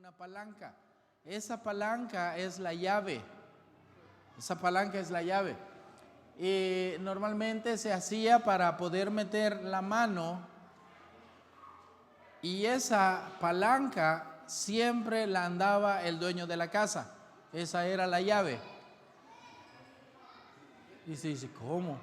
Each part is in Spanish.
una palanca. Esa palanca es la llave. Esa palanca es la llave. Y normalmente se hacía para poder meter la mano, y esa palanca siempre la andaba el dueño de la casa. Esa era la llave. Y se dice, ¿cómo?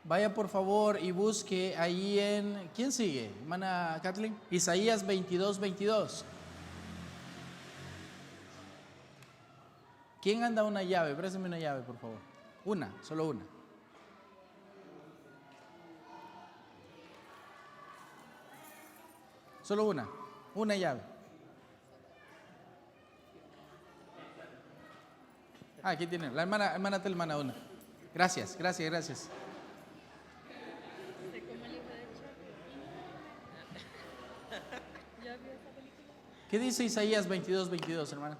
Vaya por favor y busque ahí en... ¿Quién sigue? Hermana Kathleen. Isaías 22:22. ¿Quién anda una llave? Préstame una llave, por favor. Una, solo una. Solo una llave. Aquí tiene, la hermana Telmana, una. Gracias. ¿Qué dice Isaías 22:22, hermana?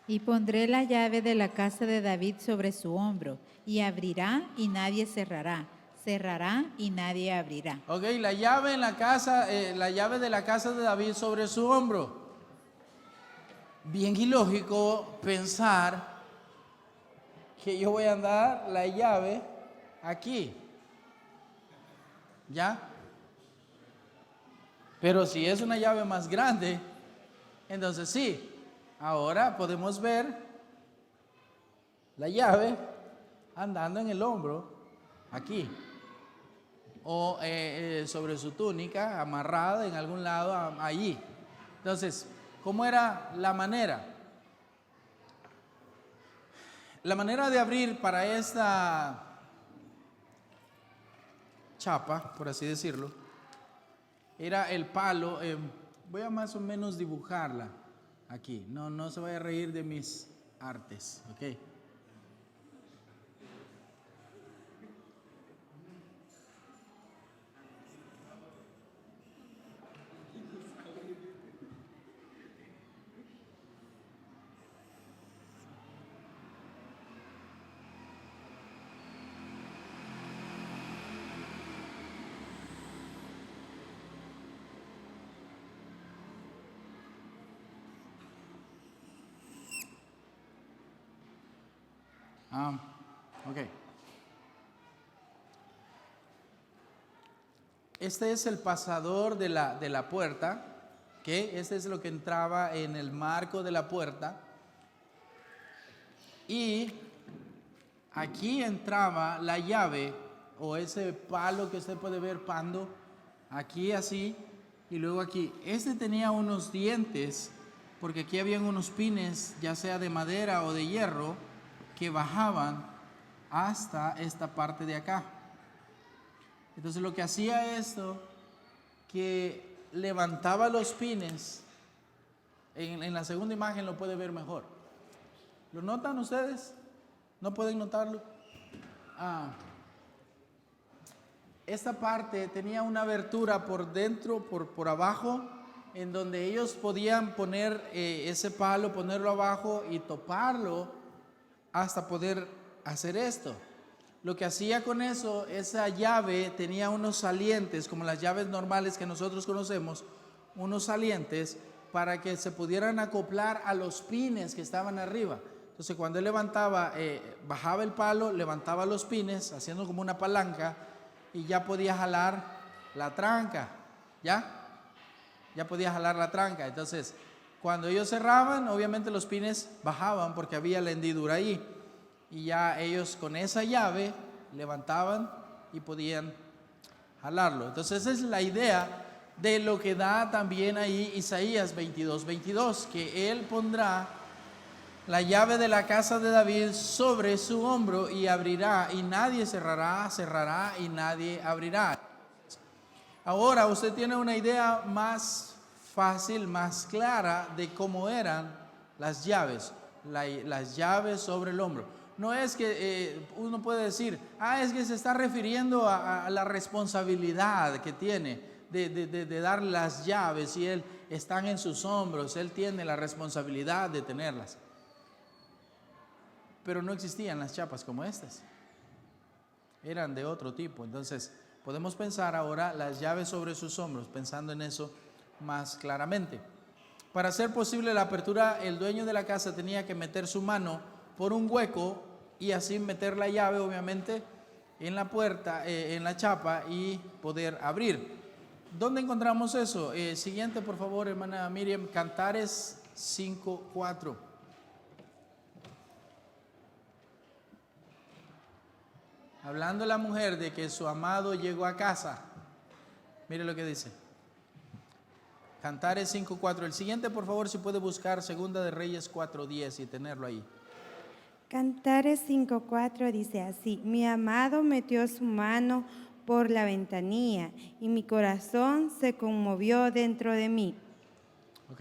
Y pondré la llave de la casa de David sobre su hombro, y abrirá y nadie cerrará, cerrará y nadie abrirá. Ok, la llave en la casa, la llave de la casa de David sobre su hombro. Bien ilógico pensar que yo voy a andar la llave aquí, ¿ya? Pero si es una llave más grande, entonces sí, ahora podemos ver la llave andando en el hombro, aquí, o sobre su túnica, amarrada en algún lado allí. Entonces, ¿cómo era la manera? La manera de abrir para esta chapa, por así decirlo, era el palo. Voy a más o menos dibujarla aquí. No se vaya a reír de mis artes, ¿ok? Ok. Este es el pasador de la puerta, que este es lo que entraba en el marco de la puerta, y aquí entraba la llave o ese palo que usted puede ver pando, aquí así, y luego aquí. Este tenía unos dientes, porque aquí habían unos pines, ya sea de madera o de hierro, que bajaban hasta esta parte de acá. Entonces lo que hacía esto, que levantaba los pines, en la segunda imagen lo puede ver mejor. ¿Lo notan ustedes? ¿No pueden notarlo? Esta parte tenía una abertura por dentro, por abajo, en donde ellos podían poner ese palo, ponerlo abajo y toparlo hasta poder hacer esto. Lo que hacía con eso, esa llave tenía unos salientes, como las llaves normales que nosotros conocemos, unos salientes para que se pudieran acoplar a los pines que estaban arriba. Entonces cuando él levantaba, bajaba el palo, levantaba los pines, haciendo como una palanca, y ya podía jalar la tranca, ya podía jalar la tranca. Entonces cuando ellos cerraban, obviamente los pines bajaban porque había la hendidura ahí, y ya ellos con esa llave levantaban y podían jalarlo. Entonces esa es la idea de lo que da también ahí Isaías 22:22, que él pondrá la llave de la casa de David sobre su hombro y abrirá, y nadie cerrará, cerrará y nadie abrirá. Ahora usted tiene una idea más fácil, más clara de cómo eran las llaves, las llaves sobre el hombro. No es que uno puede decir, es que se está refiriendo a la responsabilidad que tiene de dar las llaves, y él están en sus hombros, él tiene la responsabilidad de tenerlas. Pero no existían las chapas como estas, eran de otro tipo. Entonces Podemos pensar ahora las llaves sobre sus hombros, pensando en eso más claramente. Para hacer posible la apertura, el dueño de la casa tenía que meter su mano por un hueco y así meter la llave, obviamente, en la puerta, en la chapa, y poder abrir. ¿Dónde encontramos eso? Siguiente, por favor, hermana Miriam, Cantares 5:4. Hablando la mujer de que su amado llegó a casa. Mire lo que dice. Cantares 5:4. El siguiente, por favor, si puede buscar Segunda de Reyes 4:10 y tenerlo ahí. Cantares 5:4 dice así: mi amado metió su mano por la ventanilla y mi corazón se conmovió dentro de mí. ¿Ok?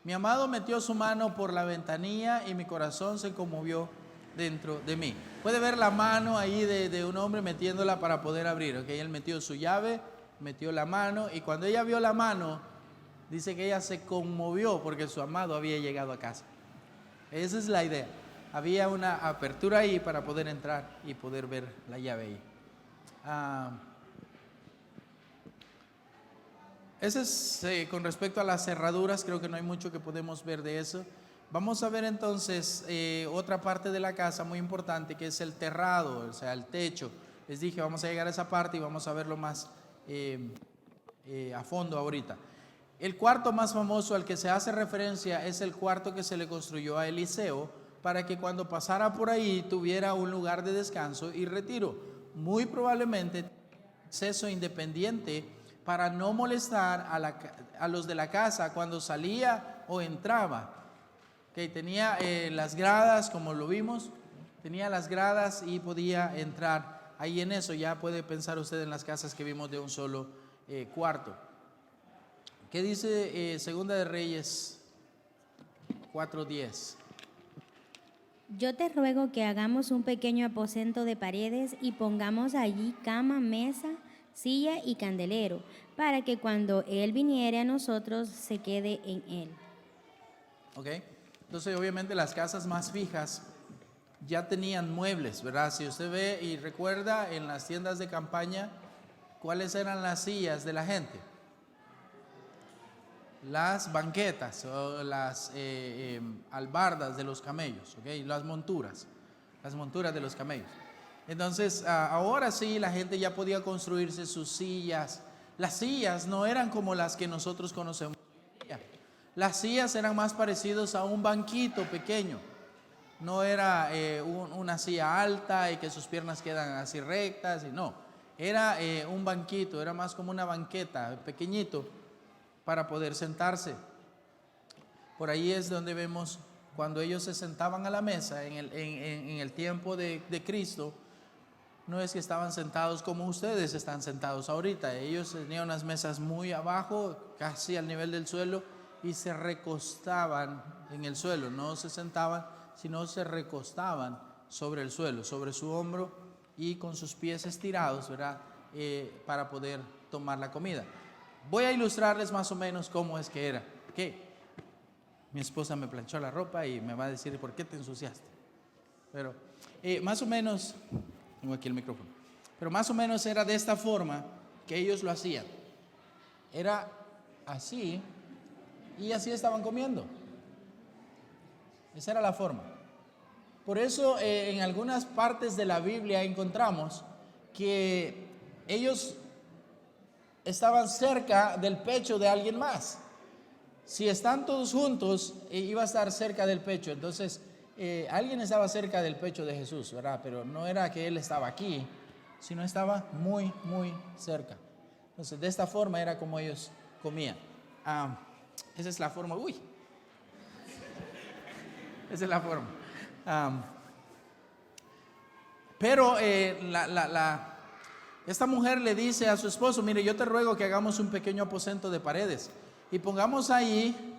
Mi amado metió su mano por la ventanilla y mi corazón se conmovió dentro de mí. Puede ver la mano ahí de un hombre metiéndola para poder abrir. ¿Ok? Él metió su llave, metió la mano, y cuando ella vio la mano, dice que ella se conmovió porque su amado había llegado a casa. Esa es la idea. Había una apertura ahí para poder entrar y poder ver la llave ahí. Ese es con respecto a las cerraduras. Creo que no hay mucho que podemos ver de eso. Vamos a ver entonces otra parte de la casa muy importante, que es el terrado, o sea, el techo. Les dije, vamos a llegar a esa parte y vamos a verlo más a fondo ahorita. El cuarto más famoso al que se hace referencia es el cuarto que se le construyó a Eliseo para que cuando pasara por ahí tuviera un lugar de descanso y retiro. Muy probablemente acceso independiente para no molestar a los de la casa cuando salía o entraba. Okay, tenía las gradas, como lo vimos, tenía las gradas y podía entrar ahí en eso. Ya puede pensar usted en las casas que vimos de un solo cuarto. ¿Qué dice Segunda de Reyes 4:10? Yo te ruego que hagamos un pequeño aposento de paredes y pongamos allí cama, mesa, silla y candelero, para que cuando Él viniere a nosotros se quede en Él. Ok, entonces obviamente las casas más fijas ya tenían muebles, ¿verdad? Si usted ve y recuerda en las tiendas de campaña, ¿cuáles eran las sillas de la gente? Las banquetas o las albardas de los camellos, ¿ok? Las monturas de los camellos. Entonces, ahora sí, la gente ya podía construirse sus sillas. Las sillas no eran como las que nosotros conocemos hoy en día. Las sillas eran más parecidos a un banquito pequeño. No era una silla alta y que sus piernas quedan así rectas, y no. Era un banquito, era más como una banqueta, pequeñito, para poder sentarse. Por ahí es donde vemos cuando ellos se sentaban a la mesa en el tiempo de Cristo. No es que estaban sentados como ustedes están sentados ahorita. Ellos tenían unas mesas muy abajo, casi al nivel del suelo, y se recostaban en el suelo. No se sentaban, sino se recostaban sobre el suelo, sobre su hombro, y con sus pies estirados, ¿verdad? Para poder tomar la comida. Voy a ilustrarles más o menos cómo es que era. ¿Qué? Mi esposa me planchó la ropa y me va a decir, ¿por qué te ensuciaste? Pero más o menos, tengo aquí el micrófono, pero más o menos era de esta forma que ellos lo hacían. Era así, y así estaban comiendo. Esa era la forma. Por eso en algunas partes de la Biblia encontramos que ellos estaban cerca del pecho de alguien más. Si están todos juntos, iba a estar cerca del pecho. Entonces, alguien estaba cerca del pecho de Jesús, ¿verdad? Pero no era que él estaba aquí, sino estaba muy, muy cerca. Entonces, de esta forma era como ellos comían. Esa es la forma. Uy. Esa es la forma. Pero esta mujer le dice a su esposo, mire, yo te ruego que hagamos un pequeño aposento de paredes y pongamos ahí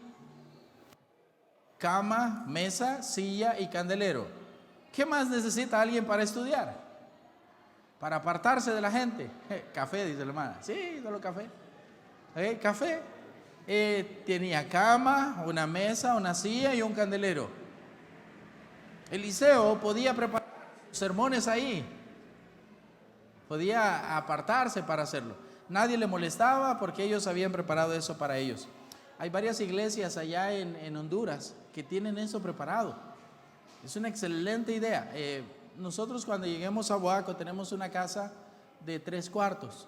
cama, mesa, silla y candelero. ¿Qué más necesita alguien para estudiar? Para apartarse de la gente. Café, dice la hermana. Sí, solo café. Café. Tenía cama, una mesa, una silla y un candelero. Eliseo podía preparar sus sermones ahí. podía apartarse para hacerlo. Nadie le molestaba porque ellos habían preparado eso para ellos. Hay varias iglesias allá en Honduras que tienen eso preparado. Es una excelente idea. Nosotros cuando lleguemos a Boaco tenemos una casa de 3 cuartos.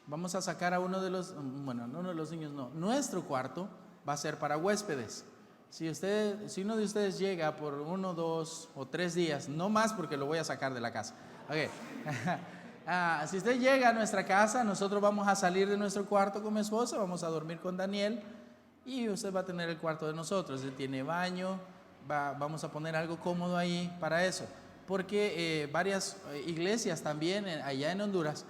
Vamos a sacar a uno de los niños no. Nuestro cuarto va a ser para huéspedes. Si uno de ustedes llega por 1, 2 o 3 días, no más porque lo voy a sacar de la casa. Okay. Si usted llega a nuestra casa, nosotros vamos a salir de nuestro cuarto con mi esposa, vamos a dormir con Daniel y usted va a tener el cuarto de nosotros. Él tiene baño, vamos a poner algo cómodo ahí para eso. Porque varias iglesias también allá en Honduras,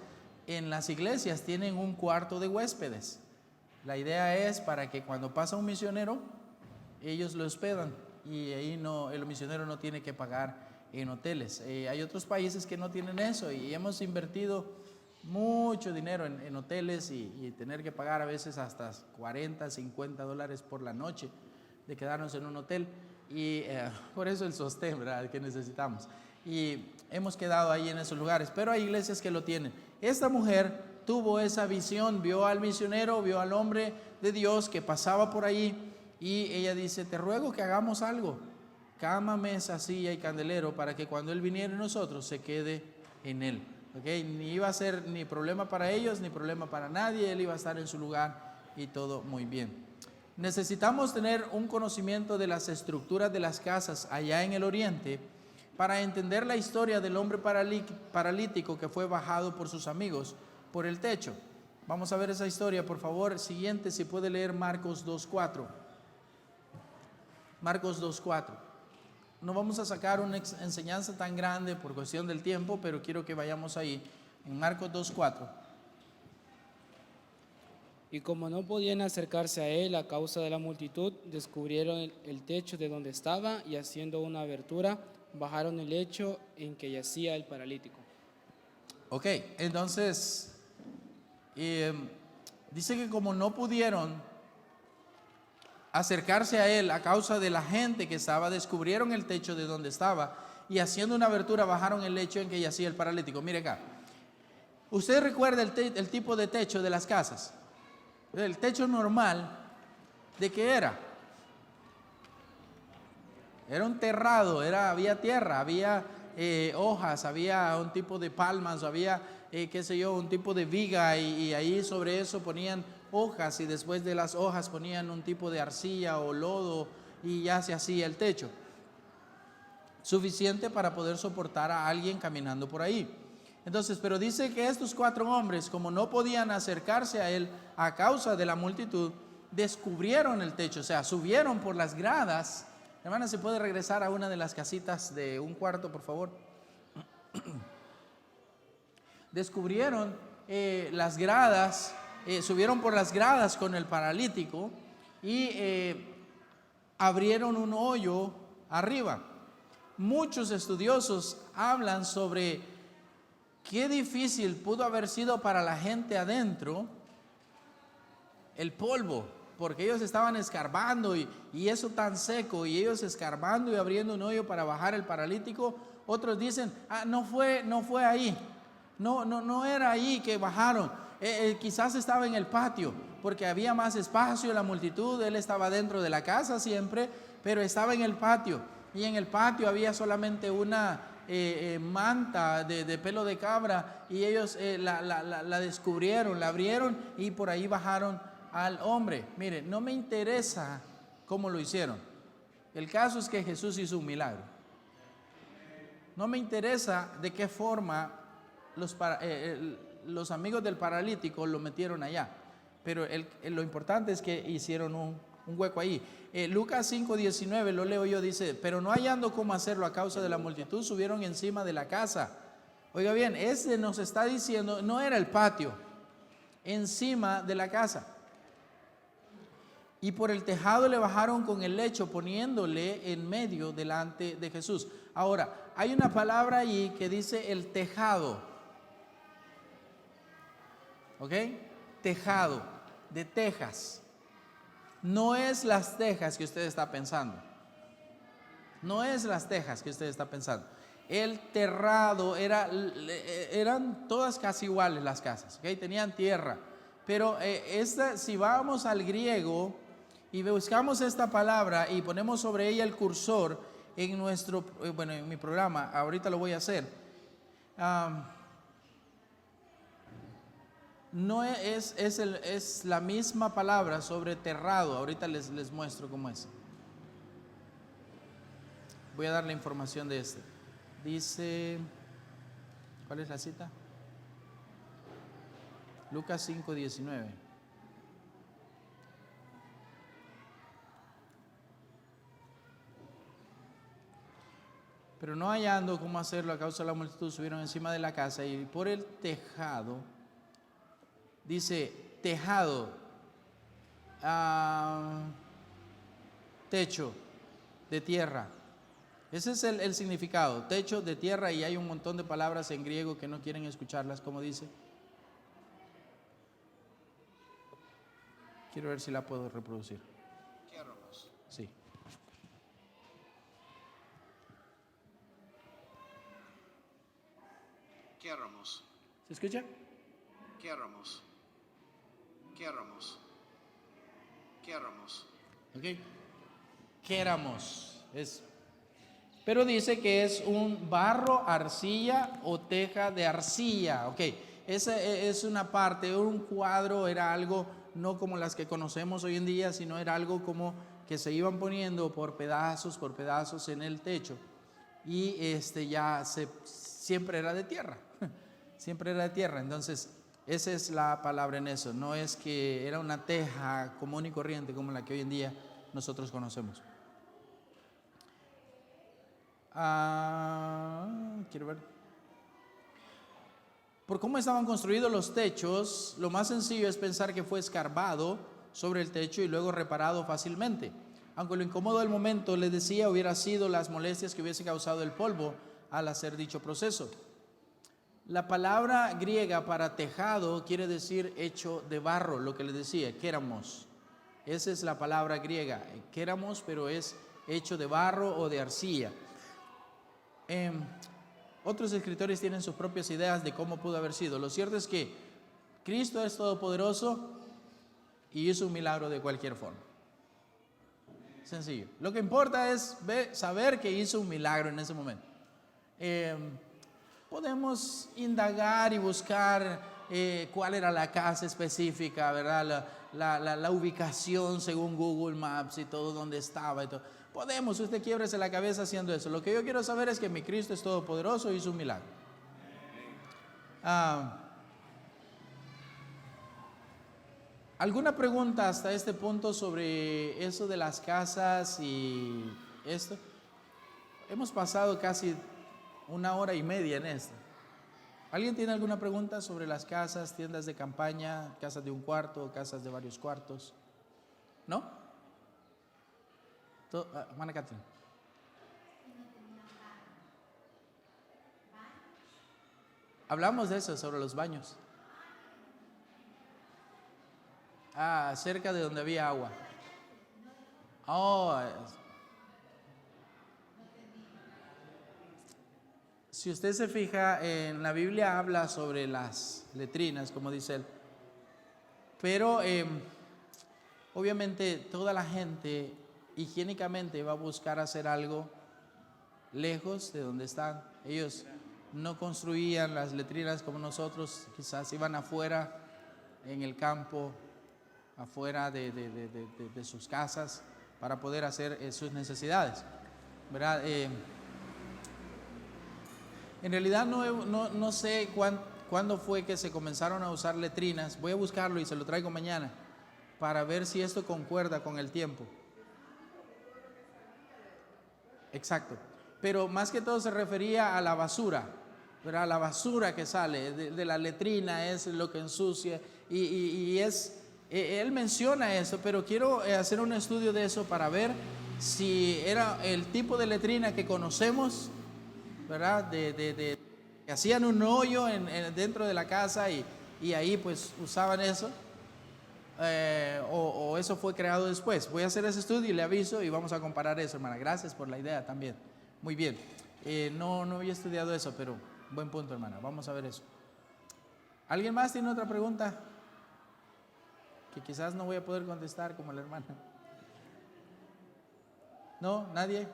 en las iglesias tienen un cuarto de huéspedes. La idea es para que cuando pasa un misionero, ellos lo hospedan y ahí el misionero no tiene que pagar en hoteles. Hay otros países que no tienen eso y hemos invertido mucho dinero en hoteles y tener que pagar a veces hasta $40, $50 por la noche de quedarnos en un hotel y por eso el sostén, ¿verdad?, que necesitamos. Y hemos quedado ahí en esos lugares, pero hay iglesias que lo tienen. Esta mujer tuvo esa visión, vio al misionero, vio al hombre de Dios que pasaba por ahí y ella dice: te ruego que hagamos algo, cama, mesa, silla y candelero, para que cuando él viniera nosotros se quede en él. ¿Okay? Ni iba a ser ni problema para ellos ni problema para nadie, él iba a estar en su lugar y todo muy bien. Necesitamos tener un conocimiento de las estructuras de las casas allá en el oriente para entender la historia del hombre paralítico que fue bajado por sus amigos por el techo. Vamos a ver esa historia, por favor. Siguiente, si puede leer Marcos 2:4. Marcos 2:4. No vamos a sacar una enseñanza tan grande por cuestión del tiempo, pero quiero que vayamos ahí, en Marcos 2:4. Y como no podían acercarse a él a causa de la multitud, descubrieron el techo de donde estaba y haciendo una abertura, bajaron el lecho en que yacía el paralítico. Ok, entonces dice que como no pudieron acercarse a él a causa de la gente que estaba, descubrieron el techo de donde estaba y haciendo una abertura bajaron el lecho en que yacía el paralítico. Mire acá, ¿usted recuerda el tipo de techo de las casas? El techo normal, ¿de qué era? Era un terrado, había tierra, había hojas, había un tipo de palmas, había, un tipo de viga y ahí sobre eso ponían hojas y después de las hojas ponían un tipo de arcilla o lodo y ya se hacía el techo. Suficiente para poder soportar a alguien caminando por ahí. Entonces, pero dice que estos 4 hombres, como no podían acercarse a él a causa de la multitud, descubrieron el techo, o sea, subieron por las gradas. Hermana, ¿se puede regresar a una de las casitas de un cuarto, por favor? Descubrieron las gradas, subieron por las gradas con el paralítico y abrieron un hoyo arriba. Muchos estudiosos hablan sobre qué difícil pudo haber sido para la gente adentro el polvo, porque ellos estaban escarbando y eso tan seco, y ellos escarbando y abriendo un hoyo para bajar el paralítico. Otros dicen, no fue ahí, no era ahí que bajaron, quizás estaba en el patio, porque había más espacio, la multitud, él estaba dentro de la casa siempre, pero estaba en el patio, y en el patio había solamente una manta de pelo de cabra, y ellos la descubrieron, la abrieron y por ahí bajaron al hombre. Mire, no me interesa cómo lo hicieron, el caso es que Jesús hizo un milagro. No me interesa de qué forma los amigos del paralítico lo metieron allá, pero lo importante es que hicieron un hueco ahí. Lucas 5:19, lo leo yo, dice: pero no hallando cómo hacerlo a causa de la multitud, subieron encima de la casa. Oiga bien, nos está diciendo, no era el patio, encima de la casa. Y por el tejado le bajaron con el lecho, poniéndole en medio delante de Jesús. Ahora, hay una palabra allí que dice el tejado. ¿Ok? Tejado, de tejas. No es las tejas que usted está pensando. No es las tejas que usted está pensando. el terrado eran todas casi iguales las casas, ¿okay? Tenían tierra. Pero si vamos al griego y buscamos esta palabra y ponemos sobre ella el cursor en en mi programa, ahorita lo voy a hacer. No es la misma palabra sobre terrado. Ahorita les muestro cómo es. Voy a dar la información de este. Dice, ¿cuál es la cita? Lucas 5:19. Pero no hallando cómo hacerlo a causa de la multitud, subieron encima de la casa y por el tejado, dice tejado, techo de tierra. Ese es el significado, techo de tierra, y hay un montón de palabras en griego que no quieren escucharlas, como dice. Quiero ver si la puedo reproducir. Sí. Kéramos, ¿Se escucha? kéramos, kéramos, kéramos. Ok. Quéramos. Pero dice que es un barro, arcilla o teja de arcilla. Ok. Esa es una parte, un cuadro, era algo no como las que conocemos hoy en día, sino era algo como que se iban poniendo por pedazos en el techo. Y siempre era de tierra. Siempre era de tierra. Entonces, esa es la palabra en eso. No es que era una teja común y corriente como la que hoy en día nosotros conocemos. Quiero ver. Por cómo estaban construidos los techos, lo más sencillo es pensar que fue escarbado sobre el techo y luego reparado fácilmente. Aunque lo incómodo del momento, les decía, hubiera sido las molestias que hubiese causado el polvo al hacer dicho proceso. La palabra griega para tejado quiere decir hecho de barro, lo que les decía, kéramos. Esa es la palabra griega, kéramos, pero es hecho de barro o de arcilla. Otros escritores tienen sus propias ideas de cómo pudo haber sido. Lo cierto es que Cristo es todopoderoso y hizo un milagro de cualquier forma. Sencillo. Lo que importa es saber que hizo un milagro en ese momento. Podemos indagar y buscar cuál era la casa específica, ¿verdad? La ubicación según Google Maps y todo, dónde estaba y todo. Podemos, usted quiebrese la cabeza haciendo eso. Lo que yo quiero saber es que mi Cristo es todopoderoso y hizo un milagro. ¿Alguna pregunta hasta este punto sobre eso de las casas y esto? Hemos pasado casi 1 hora y media en esto. ¿Alguien tiene alguna pregunta sobre las casas, tiendas de campaña, casas de un cuarto, casas de varios cuartos? ¿No? Hermana Catherine. Hablamos de eso, sobre los baños. Cerca de donde había agua. Si usted se fija, en la Biblia habla sobre las letrinas, como dice él. Pero obviamente toda la gente higiénicamente va a buscar hacer algo lejos de donde están. Ellos no construían las letrinas como nosotros, quizás iban afuera en el campo, afuera de sus casas para poder hacer sus necesidades, ¿verdad? En realidad no sé cuándo fue que se comenzaron a usar letrinas. Voy a buscarlo y se lo traigo mañana para ver si esto concuerda con el tiempo. Exacto. Pero más que todo se refería a la basura, ¿verdad? La basura que sale de la letrina es lo que ensucia y él menciona eso, pero quiero hacer un estudio de eso para ver si era el tipo de letrina que conocemos, ¿verdad? Que hacían un hoyo dentro de la casa y ahí pues usaban eso, o eso fue creado después. Voy a hacer ese estudio y le aviso y vamos a comparar eso, hermana. Gracias por la idea también. Muy bien. No había estudiado eso, pero buen punto, hermana. Vamos a ver eso. ¿Alguien más tiene otra pregunta? Que quizás no voy a poder contestar como la hermana. ¿No? ¿Nadie?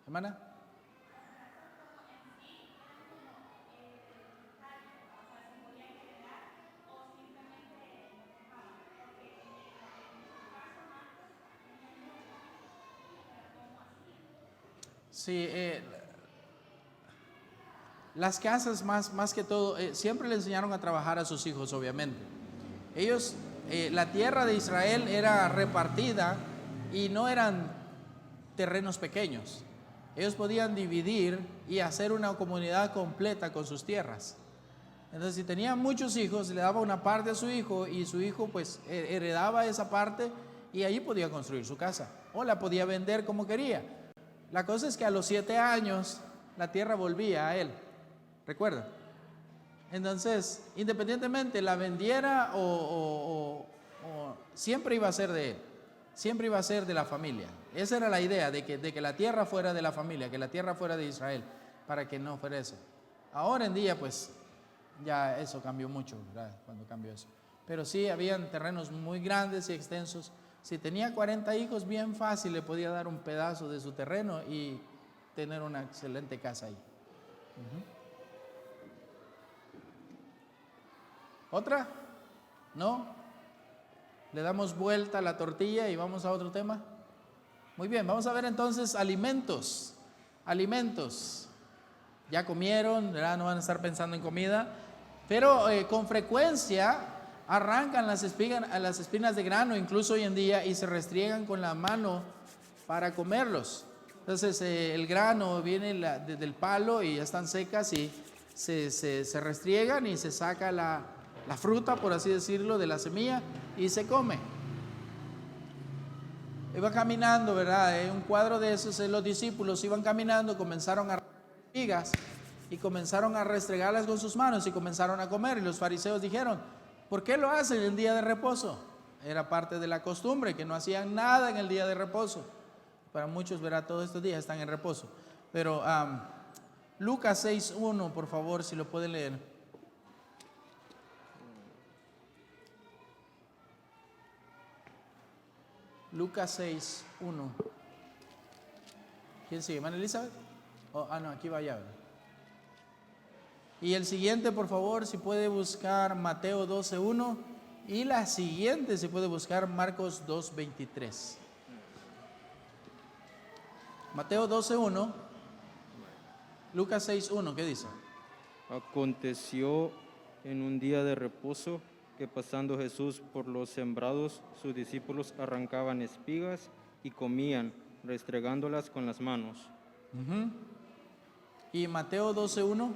¿Hermana? Sí, las casas más que todo, siempre le enseñaron a trabajar a sus hijos, obviamente. Ellos, la tierra de Israel era repartida y no eran terrenos pequeños. Ellos podían dividir y hacer una comunidad completa con sus tierras. Entonces, si tenían muchos hijos, le daba una parte a su hijo y su hijo pues heredaba esa parte y ahí podía construir su casa o la podía vender como quería. La cosa es que a los 7 años la tierra volvía a él, ¿recuerda? Entonces, independientemente la vendiera o siempre iba a ser de él, siempre iba a ser de la familia. Esa era la idea, de que la tierra fuera de la familia, que la tierra fuera de Israel, para que no fuera eso. Ahora en día, pues, ya eso cambió mucho, ¿verdad? Cuando cambió eso. Pero sí, habían terrenos muy grandes y extensos. Si tenía 40 hijos, bien fácil le podía dar un pedazo de su terreno y tener una excelente casa ahí. ¿Otra? ¿No? ¿Le damos vuelta a la tortilla y vamos a otro tema? Muy bien, vamos a ver entonces alimentos. Alimentos. Ya comieron, ¿verdad? No van a estar pensando en comida, pero con frecuencia arrancan las espinas de grano, incluso hoy en día, y se restriegan con la mano para comerlos. Entonces el grano viene desde el palo y ya están secas y se restriegan y se saca la fruta, por así decirlo, de la semilla y se come. Iba caminando, ¿verdad? Un cuadro de esos, los discípulos iban caminando, comenzaron a espigas y comenzaron a restregarlas con sus manos y comenzaron a comer. Y los fariseos dijeron: ¿por qué lo hacen el día de reposo? Era parte de la costumbre, que no hacían nada en el día de reposo. Para muchos, verá, todos estos días están en reposo. Pero Lucas 6:1, por favor, si lo pueden leer. Lucas 6:1. ¿Quién sigue? ¿Hermana Elizabeth? No, aquí va allá, ¿verdad? Y el siguiente, por favor, si puede buscar Mateo 12:1. Y la siguiente, si puede buscar Marcos 2:23. Mateo 12:1. Lucas 6:1, ¿qué dice? Aconteció en un día de reposo que pasando Jesús por los sembrados, sus discípulos arrancaban espigas y comían, restregándolas con las manos. Y Mateo 12:1.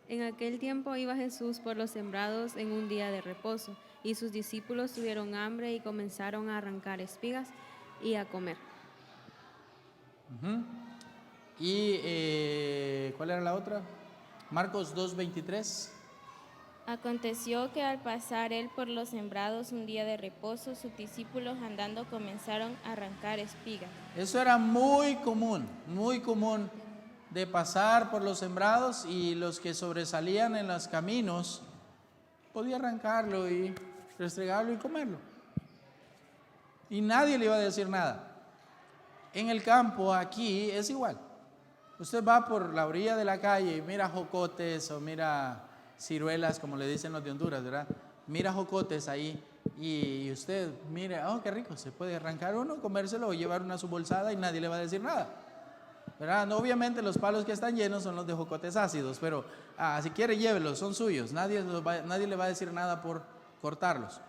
En aquel tiempo iba Jesús por los sembrados en un día de reposo, y sus discípulos tuvieron hambre y comenzaron a arrancar espigas y a comer. Y ¿cuál era la otra? Marcos 2:23. Aconteció que al pasar él por los sembrados un día de reposo, sus discípulos andando comenzaron a arrancar espigas. Eso era muy común de pasar por los sembrados, y los que sobresalían en los caminos podía arrancarlo y restregarlo y comerlo. Y nadie le iba a decir nada. En el campo, aquí, es igual. Usted va por la orilla de la calle y mira jocotes o mira ciruelas, como le dicen los de Honduras, ¿verdad? Mira jocotes ahí y usted mira, oh, qué rico, se puede arrancar uno, comérselo o llevar una a su bolsada y nadie le va a decir nada, ¿verdad? No, obviamente los palos que están llenos son los de jocotes ácidos, pero si quiere llévelos, son suyos, nadie le va a decir nada por cortarlos.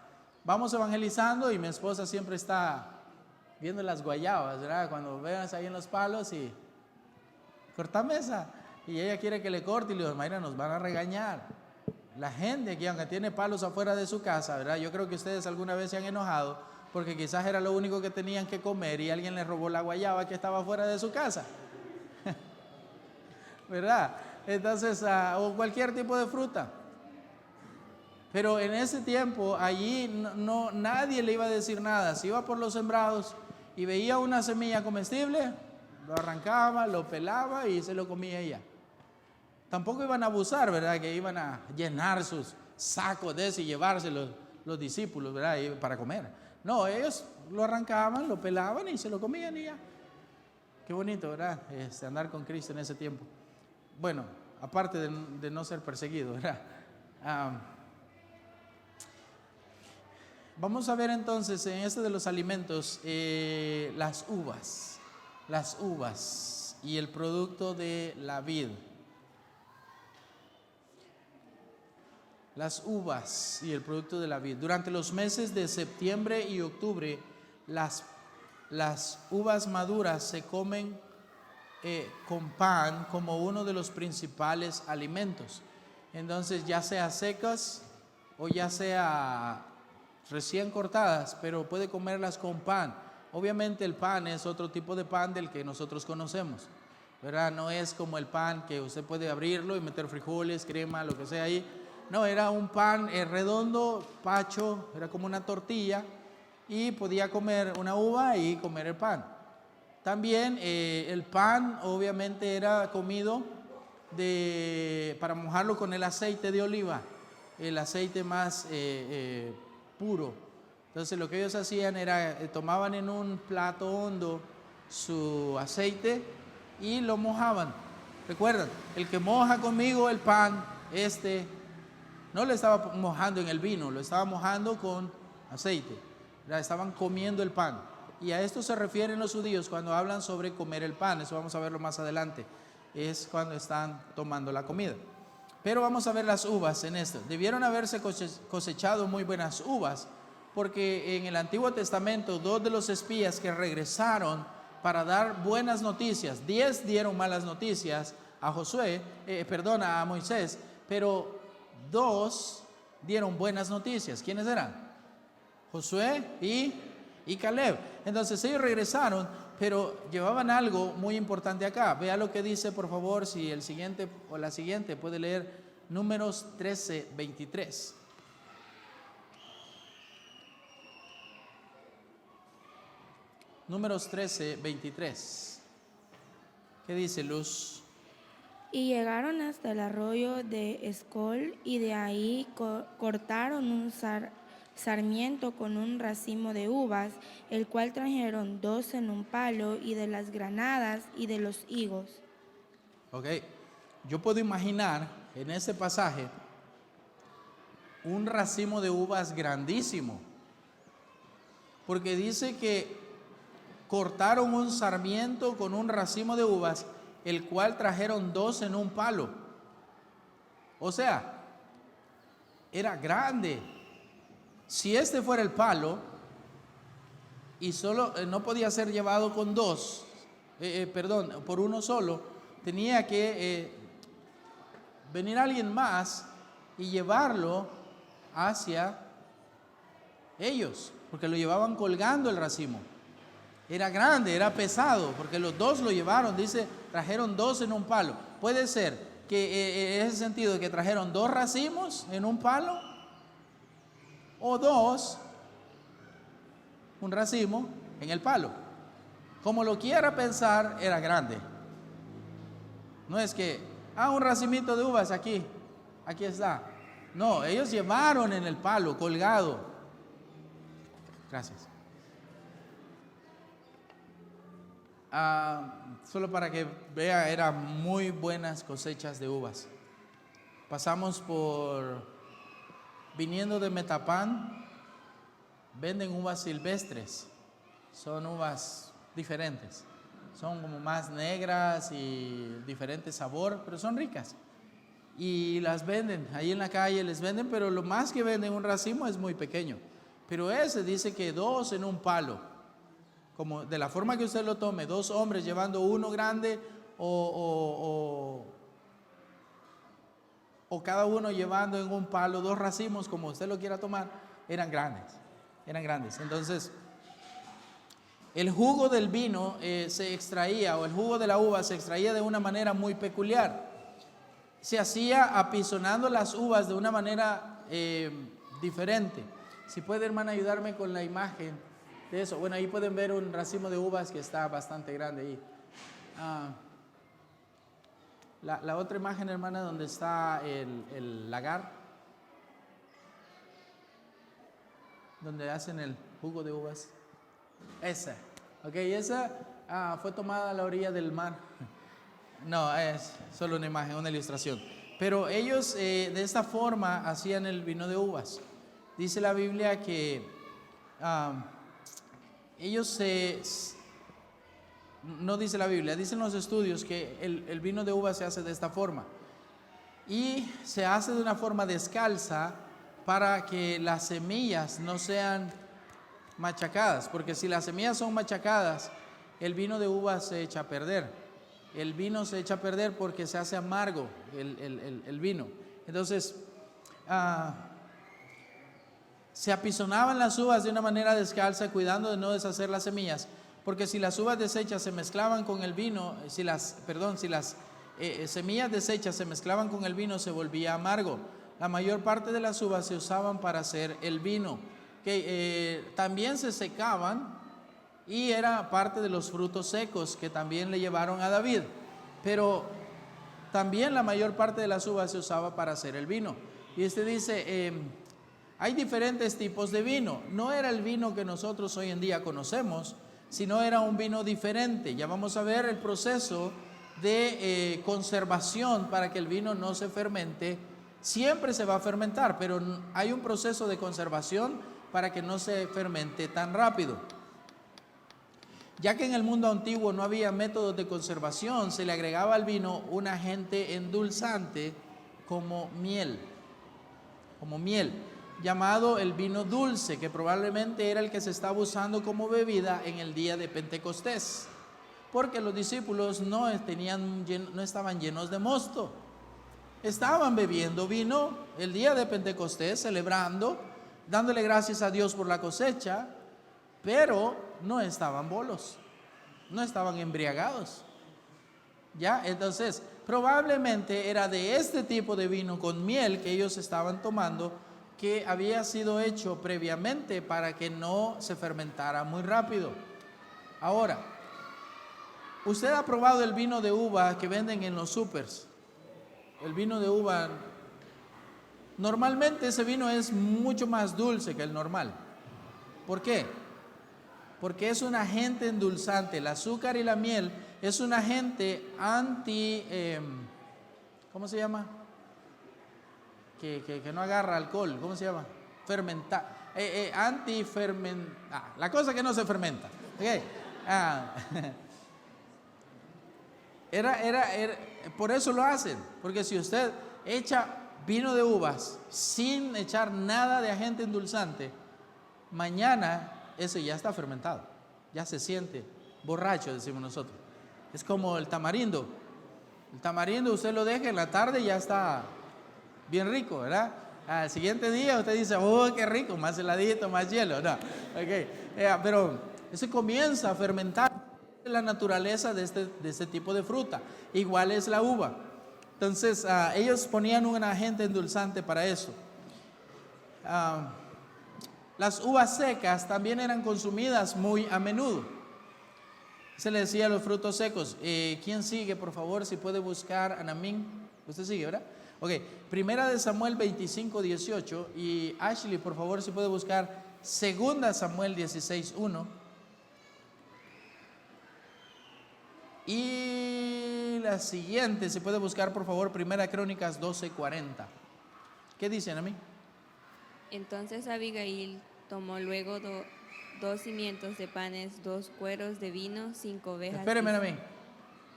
Vamos evangelizando y mi esposa siempre está viendo las guayabas, ¿verdad? Cuando veas ahí en los palos y cortame esa, y ella quiere que le corte y le digo, Mayra, nos van a regañar. La gente aquí, aunque tiene palos afuera de su casa, ¿verdad? Yo creo que ustedes alguna vez se han enojado porque quizás era lo único que tenían que comer y alguien les robó la guayaba que estaba fuera de su casa. ¿Verdad? Entonces, o cualquier tipo de fruta. Pero en ese tiempo, allí nadie le iba a decir nada. Si iba por los sembrados y veía una semilla comestible, lo arrancaba, lo pelaba y se lo comía ella. Tampoco iban a abusar, ¿verdad? Que iban a llenar sus sacos de eso y llevarse los discípulos, ¿verdad? Para comer. No, ellos lo arrancaban, lo pelaban y se lo comían y ya. Qué bonito, ¿verdad? Andar con Cristo en ese tiempo. Bueno, aparte de no ser perseguido, ¿verdad? Vamos a ver entonces en este de los alimentos las uvas y el producto de la vid. Las uvas y el producto de la vid. Durante los meses de septiembre y octubre, las uvas maduras se comen con pan como uno de los principales alimentos. Entonces, ya sea secas o ya sea recién cortadas, pero puede comerlas con pan. Obviamente el pan es otro tipo de pan del que nosotros conocemos, ¿verdad? No es como el pan que usted puede abrirlo y meter frijoles, crema, lo que sea ahí. No, era un pan redondo, pacho, era como una tortilla y podía comer una uva y comer el pan. También el pan obviamente era comido para mojarlo con el aceite de oliva, el aceite más puro. Entonces lo que ellos hacían era, tomaban en un plato hondo su aceite y lo mojaban. Recuerdan, el que moja conmigo el pan, no le estaba mojando en el vino, lo estaba mojando con aceite. Estaban comiendo el pan. Y a esto se refieren los judíos cuando hablan sobre comer el pan. Eso vamos a verlo más adelante. Es cuando están tomando la comida. Pero vamos a ver las uvas en esto. Debieron haberse cosechado muy buenas uvas, porque en el Antiguo Testamento 2 de los espías que regresaron para dar buenas noticias, 10 dieron malas noticias a Moisés, pero 2 dieron buenas noticias. ¿Quiénes eran? Josué y Caleb. Entonces ellos regresaron, pero llevaban algo muy importante acá. Vea lo que dice, por favor, si el siguiente o la siguiente puede leer Números 13:23. Números 13:23. ¿Qué dice, Luz? Y llegaron hasta el arroyo de Escol, y de ahí cortaron un sarmiento con un racimo de uvas, el cual trajeron 2 en un palo, y de las granadas y de los higos. Ok, yo puedo imaginar en ese pasaje un racimo de uvas grandísimo, porque dice que cortaron un sarmiento con un racimo de uvas, el cual trajeron 2 en un palo. O sea, era grande. Si este fuera el palo y solo no podía ser llevado con 2, por uno solo, tenía que venir alguien más y llevarlo hacia ellos, porque lo llevaban colgando el racimo. Era grande, era pesado, porque los 2 lo llevaron. Dice, trajeron 2 en un palo. Puede ser que en ese sentido, que trajeron 2 racimos en un palo, o 2, un racimo en el palo. Como lo quiera pensar, era grande. No es que, un racimito de uvas aquí está. No, ellos llevaron en el palo, colgado. Gracias. Solo para que vea, eran muy buenas cosechas de uvas. Pasamos viniendo de Metapán, venden uvas silvestres. Son uvas diferentes, son como más negras y diferente sabor, pero son ricas. Y las venden, ahí en la calle les venden, pero lo más que venden un racimo es muy pequeño. Pero ese dice que 2 en un palo. Como de la forma que usted lo tome, 2 hombres llevando uno grande o cada uno llevando en un palo 2 racimos, como usted lo quiera tomar, eran grandes. Entonces, el jugo del vino se extraía, o el jugo de la uva se extraía de una manera muy peculiar. Se hacía apisonando las uvas de una manera diferente. Si puede, hermana, ayudarme con la imagen de eso. Bueno, ahí pueden ver un racimo de uvas que está bastante grande ahí. La otra imagen, hermana, donde está el lagar, donde hacen el jugo de uvas. Esa. Ok, esa fue tomada a la orilla del mar. No, es solo una imagen, una ilustración. Pero ellos de esta forma hacían el vino de uvas. Dice la Biblia que ellos no dice la Biblia, dicen los estudios que el vino de uvas se hace de esta forma. Y se hace de una forma descalza para que las semillas no sean machacadas. Porque si las semillas son machacadas, el vino de uvas se echa a perder. El vino se echa a perder porque se hace amargo el vino. Entonces, se apisonaban las uvas de una manera descalza, cuidando de no deshacer las semillas, porque si las uvas deshechas se mezclaban con el vino, si las semillas deshechas se mezclaban con el vino, se volvía amargo. La mayor parte de las uvas se usaban para hacer el vino, que también se secaban, y era parte de los frutos secos que también le llevaron a David. Pero también la mayor parte de las uvas se usaba para hacer el vino. Y dice, hay diferentes tipos de vino. No era el vino que nosotros hoy en día conocemos, sino era un vino diferente. Ya vamos a ver el proceso de conservación para que el vino no se fermente. Siempre se va a fermentar, pero hay un proceso de conservación para que no se fermente tan rápido. Ya que en el mundo antiguo no había métodos de conservación, se le agregaba al vino un agente endulzante como miel, llamado el vino dulce, que probablemente era el que se estaba usando como bebida en el día de Pentecostés, porque los discípulos no estaban llenos de mosto, estaban bebiendo vino el día de Pentecostés, celebrando, dándole gracias a Dios por la cosecha, pero no estaban bolos, no estaban embriagados. Ya, entonces probablemente era de este tipo de vino con miel que ellos estaban tomando, que había sido hecho previamente para que no se fermentara muy rápido. Ahora, usted ha probado el vino de uva que venden en los supers. El vino de uva, normalmente ese vino es mucho más dulce que el normal. ¿Por qué? Porque es un agente endulzante. El azúcar y la miel es un agente ¿cómo se llama? Que no agarra alcohol, ¿cómo se llama? La cosa que no se fermenta. Okay. Por eso lo hacen, porque si usted echa vino de uvas sin echar nada de agente endulzante, mañana ese ya está fermentado, ya se siente borracho, decimos nosotros. Es como el tamarindo. El tamarindo usted lo deja en la tarde y ya está bien rico, ¿verdad? Al siguiente día usted dice, oh, qué rico, más heladito, más hielo. No, pero eso comienza a fermentar la naturaleza de este tipo de fruta. Igual es la uva. Entonces, ellos ponían un agente endulzante para eso. Las uvas secas también eran consumidas muy a menudo. Se le decía los frutos secos. ¿Quién sigue, por favor? Si puede buscar, Anamín. Usted sigue, ¿verdad? Ok, Primera de Samuel 25, 18. Y Ashley, por favor, si puede buscar Segunda Samuel 16, 1. Y la siguiente, si puede buscar, por favor, Primera Crónicas 12, 40. ¿Qué dicen a mí? Entonces Abigail tomó luego 2 cimientos de panes, 2 cueros de vino, 5 ovejas. Espérenme a mí.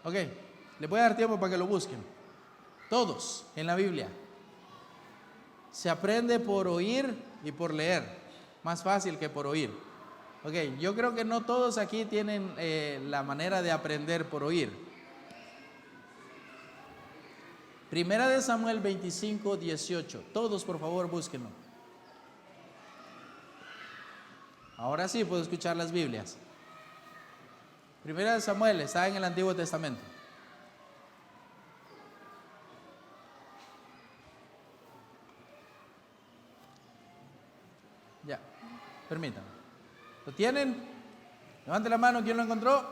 Ok, les voy a dar tiempo para que lo busquen. Todos en la Biblia. Se aprende por oír y por leer. Más fácil que por oír. Ok, yo creo que no todos aquí tienen la manera de aprender por oír. Primera de Samuel 25, 18. Todos, por favor, búsquenlo. Ahora sí puedo escuchar las Biblias. Primera de Samuel está en el Antiguo Testamento. Ya, permítanme. ¿Lo tienen? Levante la mano, ¿quién lo encontró?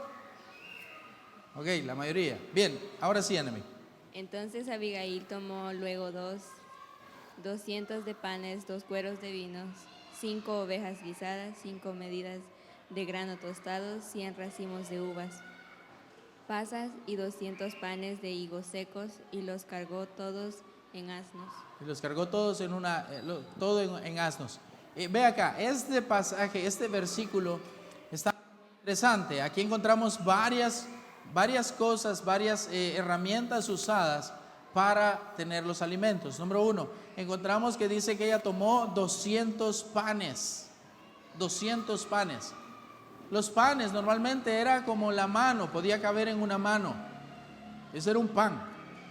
Ok, la mayoría. Bien, ahora sí, Anemi. Entonces Abigail tomó luego 200 de panes, 2 cueros de vinos, 5 ovejas guisadas, 5 medidas de grano tostado, 100 racimos de uvas pasas y 200 panes de higos secos, y los cargó todos en asnos. Y los cargó todos en asnos. Ve acá, este pasaje, este versículo está interesante. Aquí encontramos varias cosas, varias herramientas usadas para tener los alimentos. Número 1, encontramos que dice que ella tomó 200 panes. 200 panes. Los panes normalmente era como la mano, podía caber en una mano. Ese era un pan,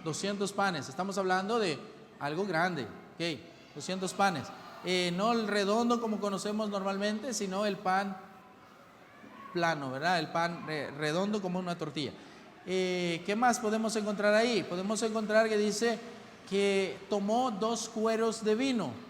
200 panes. Estamos hablando de algo grande, ¿ok? 200 panes. No el redondo como conocemos normalmente, sino el pan plano, ¿verdad? El pan redondo como una tortilla. ¿Qué más podemos encontrar ahí? Podemos encontrar que dice que tomó 2 cueros de vino.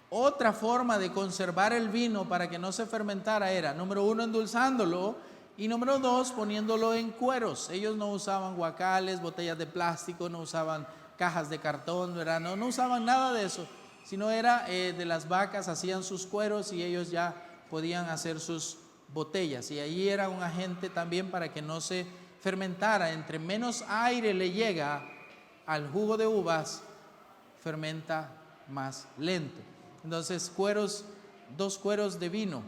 Otra forma de conservar el vino para que no se fermentara era, número 1, endulzándolo, y número 2, poniéndolo en cueros. Ellos no usaban guacales, botellas de plástico, no usaban cajas de cartón, ¿verdad? No usaban nada de eso, sino era de las vacas, hacían sus cueros y ellos ya podían hacer sus botellas. Y allí era un agente también para que no se fermentara. Entre menos aire le llega al jugo de uvas, fermenta más lento. Entonces, 2 cueros de vino,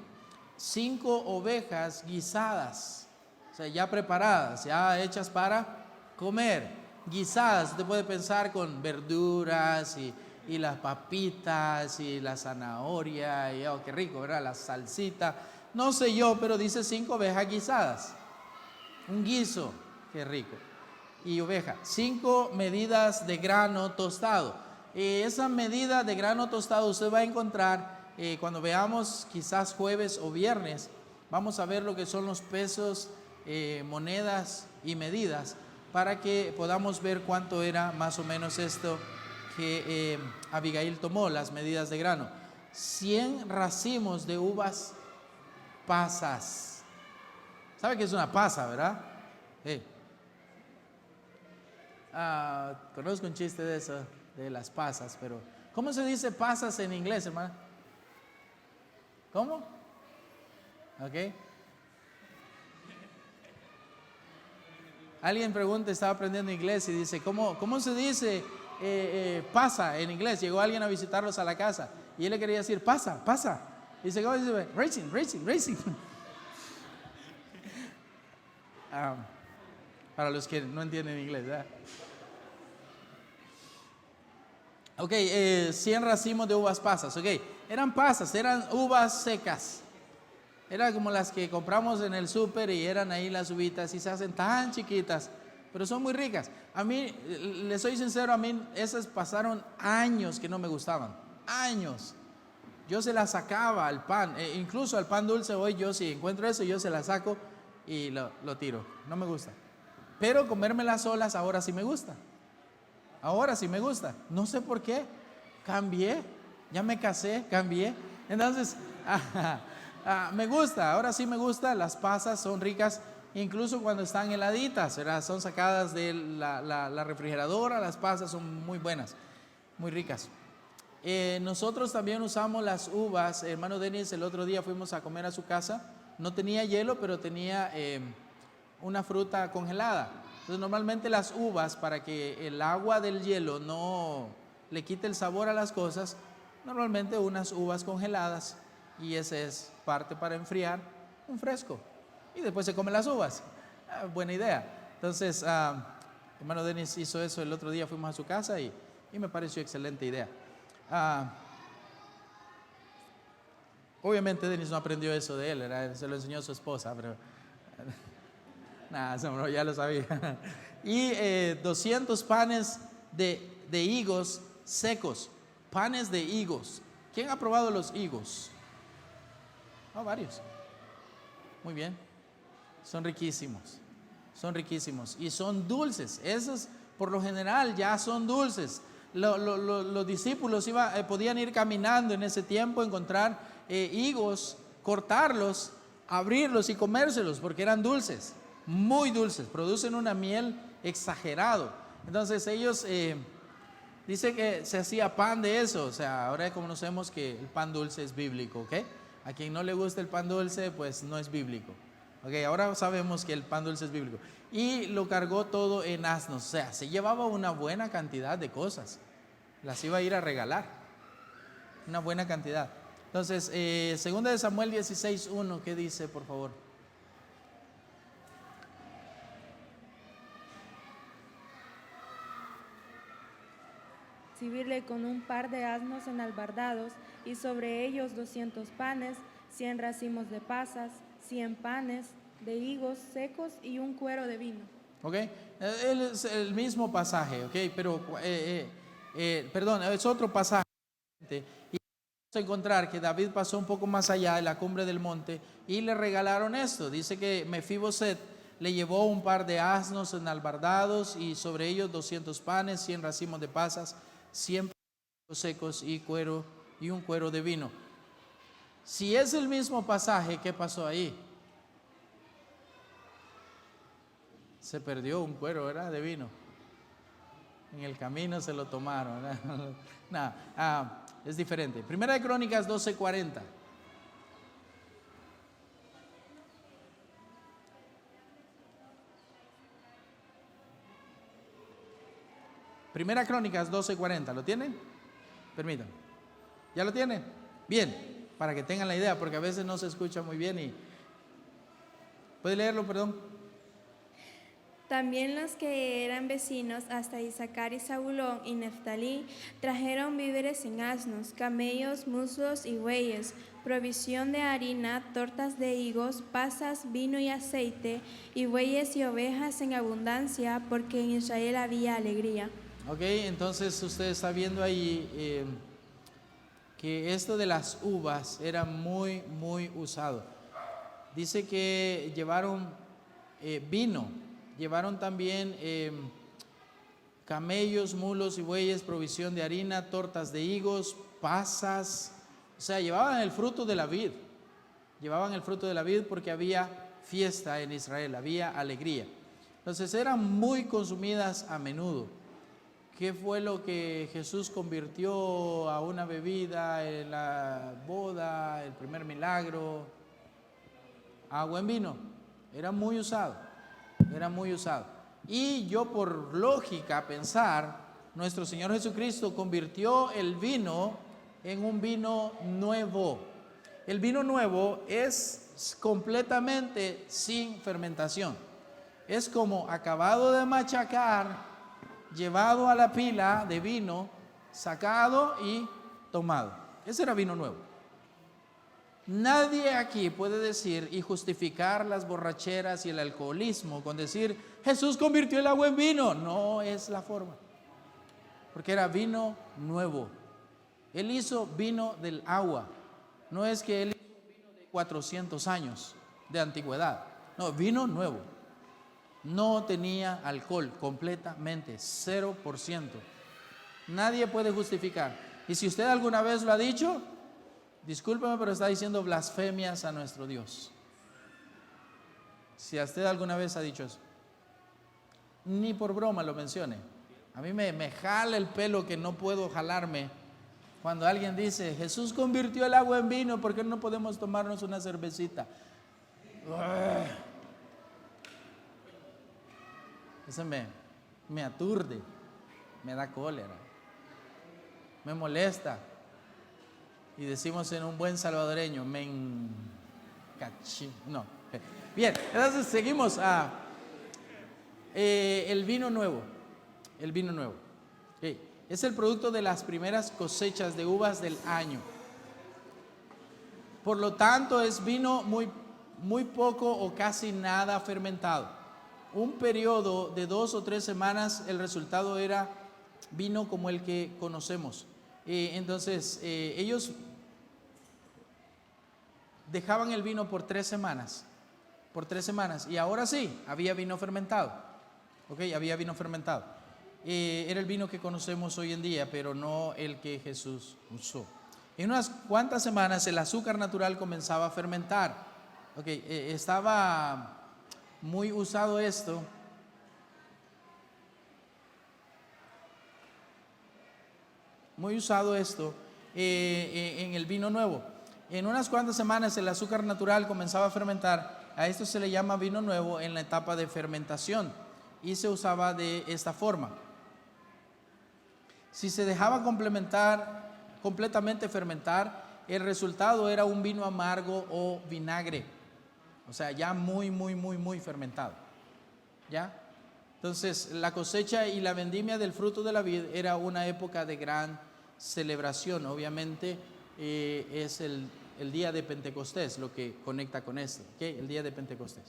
5 ovejas guisadas, o sea, ya preparadas, ya hechas para comer, guisadas. Usted puede pensar con verduras y las papitas y la zanahoria, y oh, qué rico, ¿verdad? La salsita, no sé yo, pero dice 5 ovejas guisadas, un guiso, qué rico. Y oveja, 5 medidas de grano tostado. Esa medida de grano tostado usted va a encontrar cuando veamos quizás jueves o viernes. Vamos a ver lo que son los pesos, monedas y medidas, para que podamos ver cuánto era más o menos esto que Abigail tomó, las medidas de grano. 100 racimos de uvas pasas. ¿Sabe qué es una pasa, verdad? Conozco un chiste de eso, de las pasas, pero ¿cómo se dice pasas en inglés, hermano? ¿Cómo? Ok. Alguien pregunta, estaba aprendiendo inglés y dice, ¿cómo se dice pasa en inglés? Llegó alguien a visitarlos a la casa y él le quería decir pasa. Y dice, ¿cómo dice? Racing. Para los que no entienden inglés, ¿verdad? Ok, 100 racimos de uvas pasas, ok. Eran pasas, eran uvas secas. Era como las que compramos en el súper y eran ahí las uvitas y se hacen tan chiquitas, pero son muy ricas. A mí, les soy sincero, a mí esas pasaron años que no me gustaban, años. Yo se las sacaba al pan, incluso al pan dulce hoy yo si encuentro eso yo se las saco y lo tiro, no me gusta. Pero comérmelas solas ahora sí me gusta. Ahora sí me gusta, no sé por qué, cambié, ya me casé, cambié, entonces me gusta, ahora sí me gusta, las pasas son ricas, incluso cuando están heladitas, ¿verdad? Son sacadas de la refrigeradora, las pasas son muy buenas, muy ricas. Nosotros también usamos las uvas, hermano Denis, el otro día fuimos a comer a su casa, no tenía hielo, pero tenía una fruta congelada. Entonces normalmente las uvas, para que el agua del hielo no le quite el sabor a las cosas, normalmente unas uvas congeladas, y ese es parte para enfriar un fresco y después se comen las uvas. Buena idea. Entonces hermano Denis hizo eso el otro día, fuimos a su casa y me pareció excelente idea. Obviamente Denis no aprendió eso de él, ¿verdad? Se lo enseñó a su esposa, pero nada, ya lo sabía. Y 200 panes de higos secos, panes de higos. ¿Quién ha probado los higos? Varios. Muy bien. Son riquísimos y son dulces. Esos por lo general ya son dulces. Los discípulos podían ir caminando en ese tiempo, encontrar higos, cortarlos, abrirlos y comérselos porque eran dulces. muy dulces, producen una miel exagerado. Entonces ellos dicen que se hacía pan de eso. O sea, ahora conocemos que el pan dulce es bíblico, ¿ok? A quien no le gusta el pan dulce, pues no es bíblico. Ok, ahora sabemos que el pan dulce es bíblico. Y lo cargó todo en asnos. O sea, se llevaba una buena cantidad de cosas. Las iba a ir a regalar. Una buena cantidad. Entonces, 2 de Samuel 16:1, ¿qué dice, por favor? Recibirle con un par de asnos enalbardados y sobre ellos 200 panes, 100 racimos de pasas, 100 panes de higos secos y un cuero de vino. Ok, es el mismo pasaje, ok, pero, perdón, es otro pasaje. Y vamos a encontrar que David pasó un poco más allá de la cumbre del monte y le regalaron esto. Dice que Mefiboset le llevó un par de asnos enalbardados y sobre ellos 200 panes, 100 racimos de pasas, 100 secos y un cuero de vino. Si es el mismo pasaje, ¿qué pasó ahí? Se perdió un cuero, ¿verdad? De vino. En el camino se lo tomaron, ¿verdad? Nada, es diferente. Primera de Crónicas 12:40. Primera Crónicas 12:40, ¿lo tienen? Permítanme. ¿Ya lo tienen? Bien, para que tengan la idea, porque a veces no se escucha muy bien y... ¿Puede leerlo, perdón? También los que eran vecinos hasta Isaacar y Zabulón y Neftalí trajeron víveres en asnos, camellos, muslos y bueyes, provisión de harina, tortas de higos, pasas, vino y aceite, y bueyes y ovejas en abundancia, porque en Israel había alegría. Ok, entonces usted está viendo ahí que esto de las uvas era muy, muy usado. Dice que llevaron vino, llevaron también camellos, mulos y bueyes, provisión de harina, tortas de higos, pasas. O sea, llevaban el fruto de la vid. Llevaban el fruto de la vid porque había fiesta en Israel, había alegría. Entonces eran muy consumidas a menudo. ¿Qué fue lo que Jesús convirtió a una bebida en la boda, el primer milagro? Agua en vino. Era muy usado, era muy usado. Y yo por lógica pensar, nuestro Señor Jesucristo convirtió el vino en un vino nuevo. El vino nuevo es completamente sin fermentación. Es como acabado de machacar, llevado a la pila de vino, sacado y tomado. Ese era vino nuevo. Nadie aquí puede decir y justificar las borracheras y el alcoholismo con decir Jesús convirtió el agua en vino. No es la forma, porque era vino nuevo. Él hizo vino del agua. No es que él hizo vino de 400 años de antigüedad. No, vino nuevo. No tenía alcohol, completamente, 0%. Nadie puede justificar. Y si usted alguna vez lo ha dicho, discúlpeme, pero está diciendo blasfemias a nuestro Dios. Si a usted alguna vez ha dicho eso, ni por broma lo mencione. A mí me jala el pelo que no puedo jalarme cuando alguien dice Jesús convirtió el agua en vino, ¿por qué no podemos tomarnos una cervecita? Eso me aturde, me da cólera, me molesta. Y decimos en un buen salvadoreño, no. Bien, entonces seguimos a el vino nuevo. El vino nuevo. Okay. Es el producto de las primeras cosechas de uvas del año. Por lo tanto, es vino muy poco o casi nada fermentado. Un periodo de 2 o 3 semanas, el resultado era vino como el que conocemos. Entonces, ellos dejaban el vino por 3 semanas. Por 3 semanas. Y ahora sí, había vino fermentado. Ok, había vino fermentado. Era el vino que conocemos hoy en día, pero no el que Jesús usó. En unas cuantas semanas el azúcar natural comenzaba a fermentar. Ok, estaba muy usado esto. Muy usado esto en el vino nuevo. En unas cuantas semanas el azúcar natural comenzaba a fermentar. A esto se le llama vino nuevo en la etapa de fermentación y se usaba de esta forma. Si se dejaba completamente fermentar, el resultado era un vino amargo o vinagre. O sea, ya muy fermentado. ¿Ya? Entonces, la cosecha y la vendimia del fruto de la vid era una época de gran celebración. Obviamente, es el día de Pentecostés lo que conecta con esto. ¿Okay? El día de Pentecostés.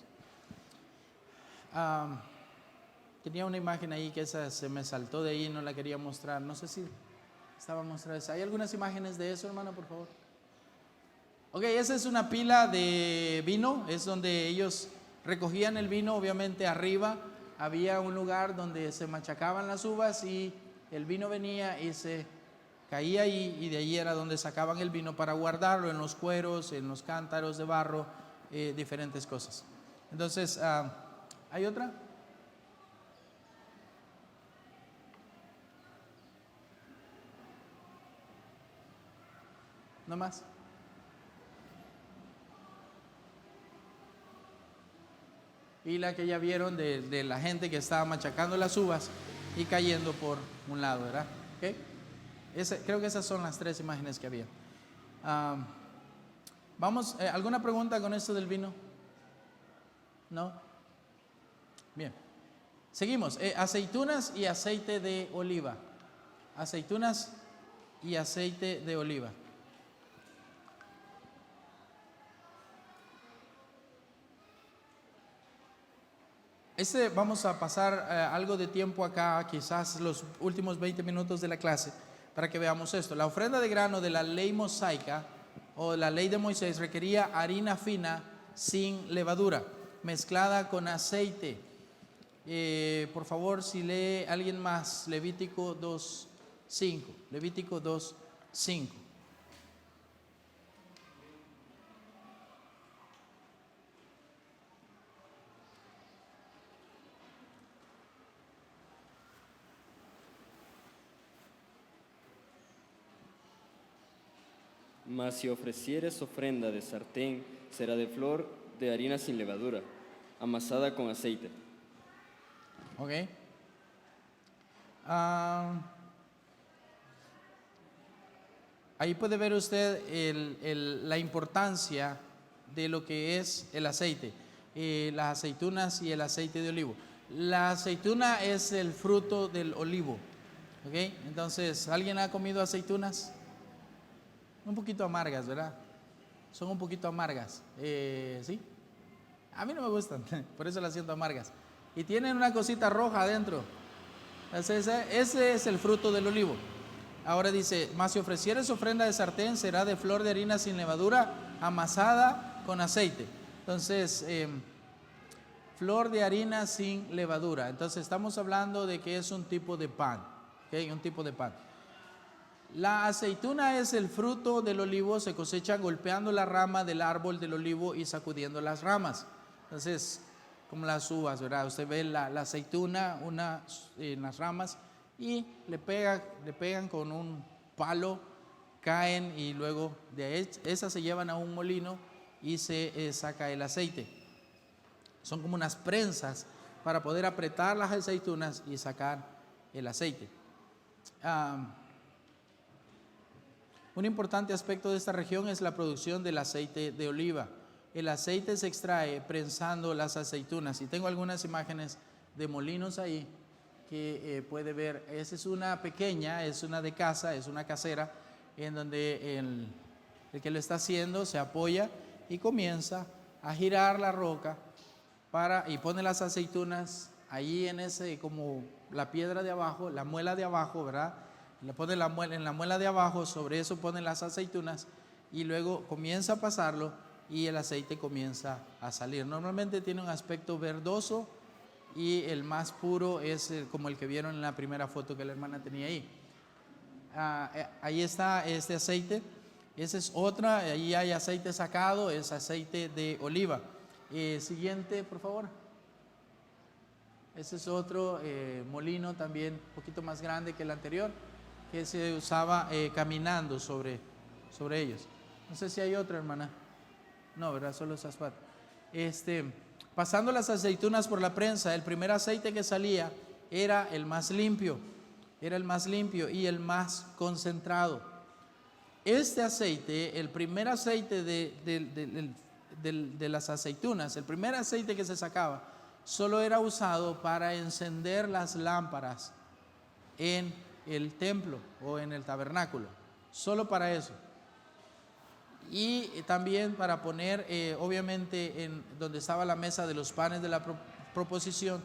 Tenía una imagen ahí que esa se me saltó de ahí, no la quería mostrar. No sé si estaba mostrando esa. ¿Hay algunas imágenes de eso, hermano, por favor? Ok, esa es una pila de vino, es donde ellos recogían el vino. Obviamente arriba había un lugar donde se machacaban las uvas y el vino venía y se caía ahí, y de ahí era donde sacaban el vino para guardarlo en los cueros, en los cántaros de barro, diferentes cosas. Entonces, ¿hay otra? ¿No más? Y la que ya vieron de la gente que estaba machacando las uvas y cayendo por un lado, ¿verdad? ¿Okay? Creo que esas son las tres imágenes que había. Vamos, ¿alguna pregunta con esto del vino? ¿No? Bien. Seguimos. Aceitunas y aceite de oliva. Aceitunas y aceite de oliva. Vamos a pasar algo de tiempo acá, quizás los últimos 20 minutos de la clase, para que veamos esto. La ofrenda de grano de la ley mosaica o la ley de Moisés requería harina fina sin levadura, mezclada con aceite. Por favor, si lee alguien más, Levítico 2:5. Levítico 2:5. Mas si ofrecieres ofrenda de sartén, será de flor de harina sin levadura, amasada con aceite. Ok. Ahí puede ver usted la importancia de lo que es el aceite, las aceitunas y el aceite de olivo. La aceituna es el fruto del olivo. Ok. Entonces, ¿alguien ha comido aceitunas? Un poquito amargas, ¿verdad? Son un poquito amargas, ¿sí? A mí no me gustan, por eso las siento amargas. Y tienen una cosita roja adentro. Ese es el fruto del olivo. Ahora dice, mas si ofrecieres ofrenda de sartén, será de flor de harina sin levadura, amasada con aceite. Entonces, flor de harina sin levadura. Entonces, estamos hablando de que es un tipo de pan, ¿okay? Un tipo de pan. La aceituna es el fruto del olivo, se cosecha golpeando la rama del árbol del olivo y sacudiendo las ramas. Entonces, como las uvas, ¿verdad? Usted ve la aceituna en las ramas y le pegan con un palo, caen y luego de esas se llevan a un molino y se saca el aceite. Son como unas prensas para poder apretar las aceitunas y sacar el aceite. Un importante aspecto de esta región es la producción del aceite de oliva. El aceite se extrae prensando las aceitunas. Y tengo algunas imágenes de molinos ahí que puede ver. Esa es una pequeña, es una de casa, es una casera, en donde el que lo está haciendo se apoya y comienza a girar la roca y pone las aceitunas allí en ese, como la piedra de abajo, la muela de abajo, ¿verdad? Le pone en la muela de abajo, sobre eso ponen las aceitunas y luego comienza a pasarlo y el aceite comienza a salir. Normalmente tiene un aspecto verdoso y el más puro es como el que vieron en la primera foto que la hermana tenía ahí. Ahí está este aceite. Esa es otra, ahí hay aceite sacado, es aceite de oliva. Siguiente, por favor. Ese es otro molino también un poquito más grande que el anterior, que se usaba caminando sobre ellos. No sé si hay otro, hermana. No, ¿verdad? Solo esas cuatro. Pasando las aceitunas por la prensa, el primer aceite que salía era el más limpio y el más concentrado. Este aceite, el primer aceite de las aceitunas, el primer aceite que se sacaba, solo era usado para encender las lámparas en el templo o en el tabernáculo, solo para eso. Y también para poner, obviamente, en donde estaba la mesa de los panes de la proposición.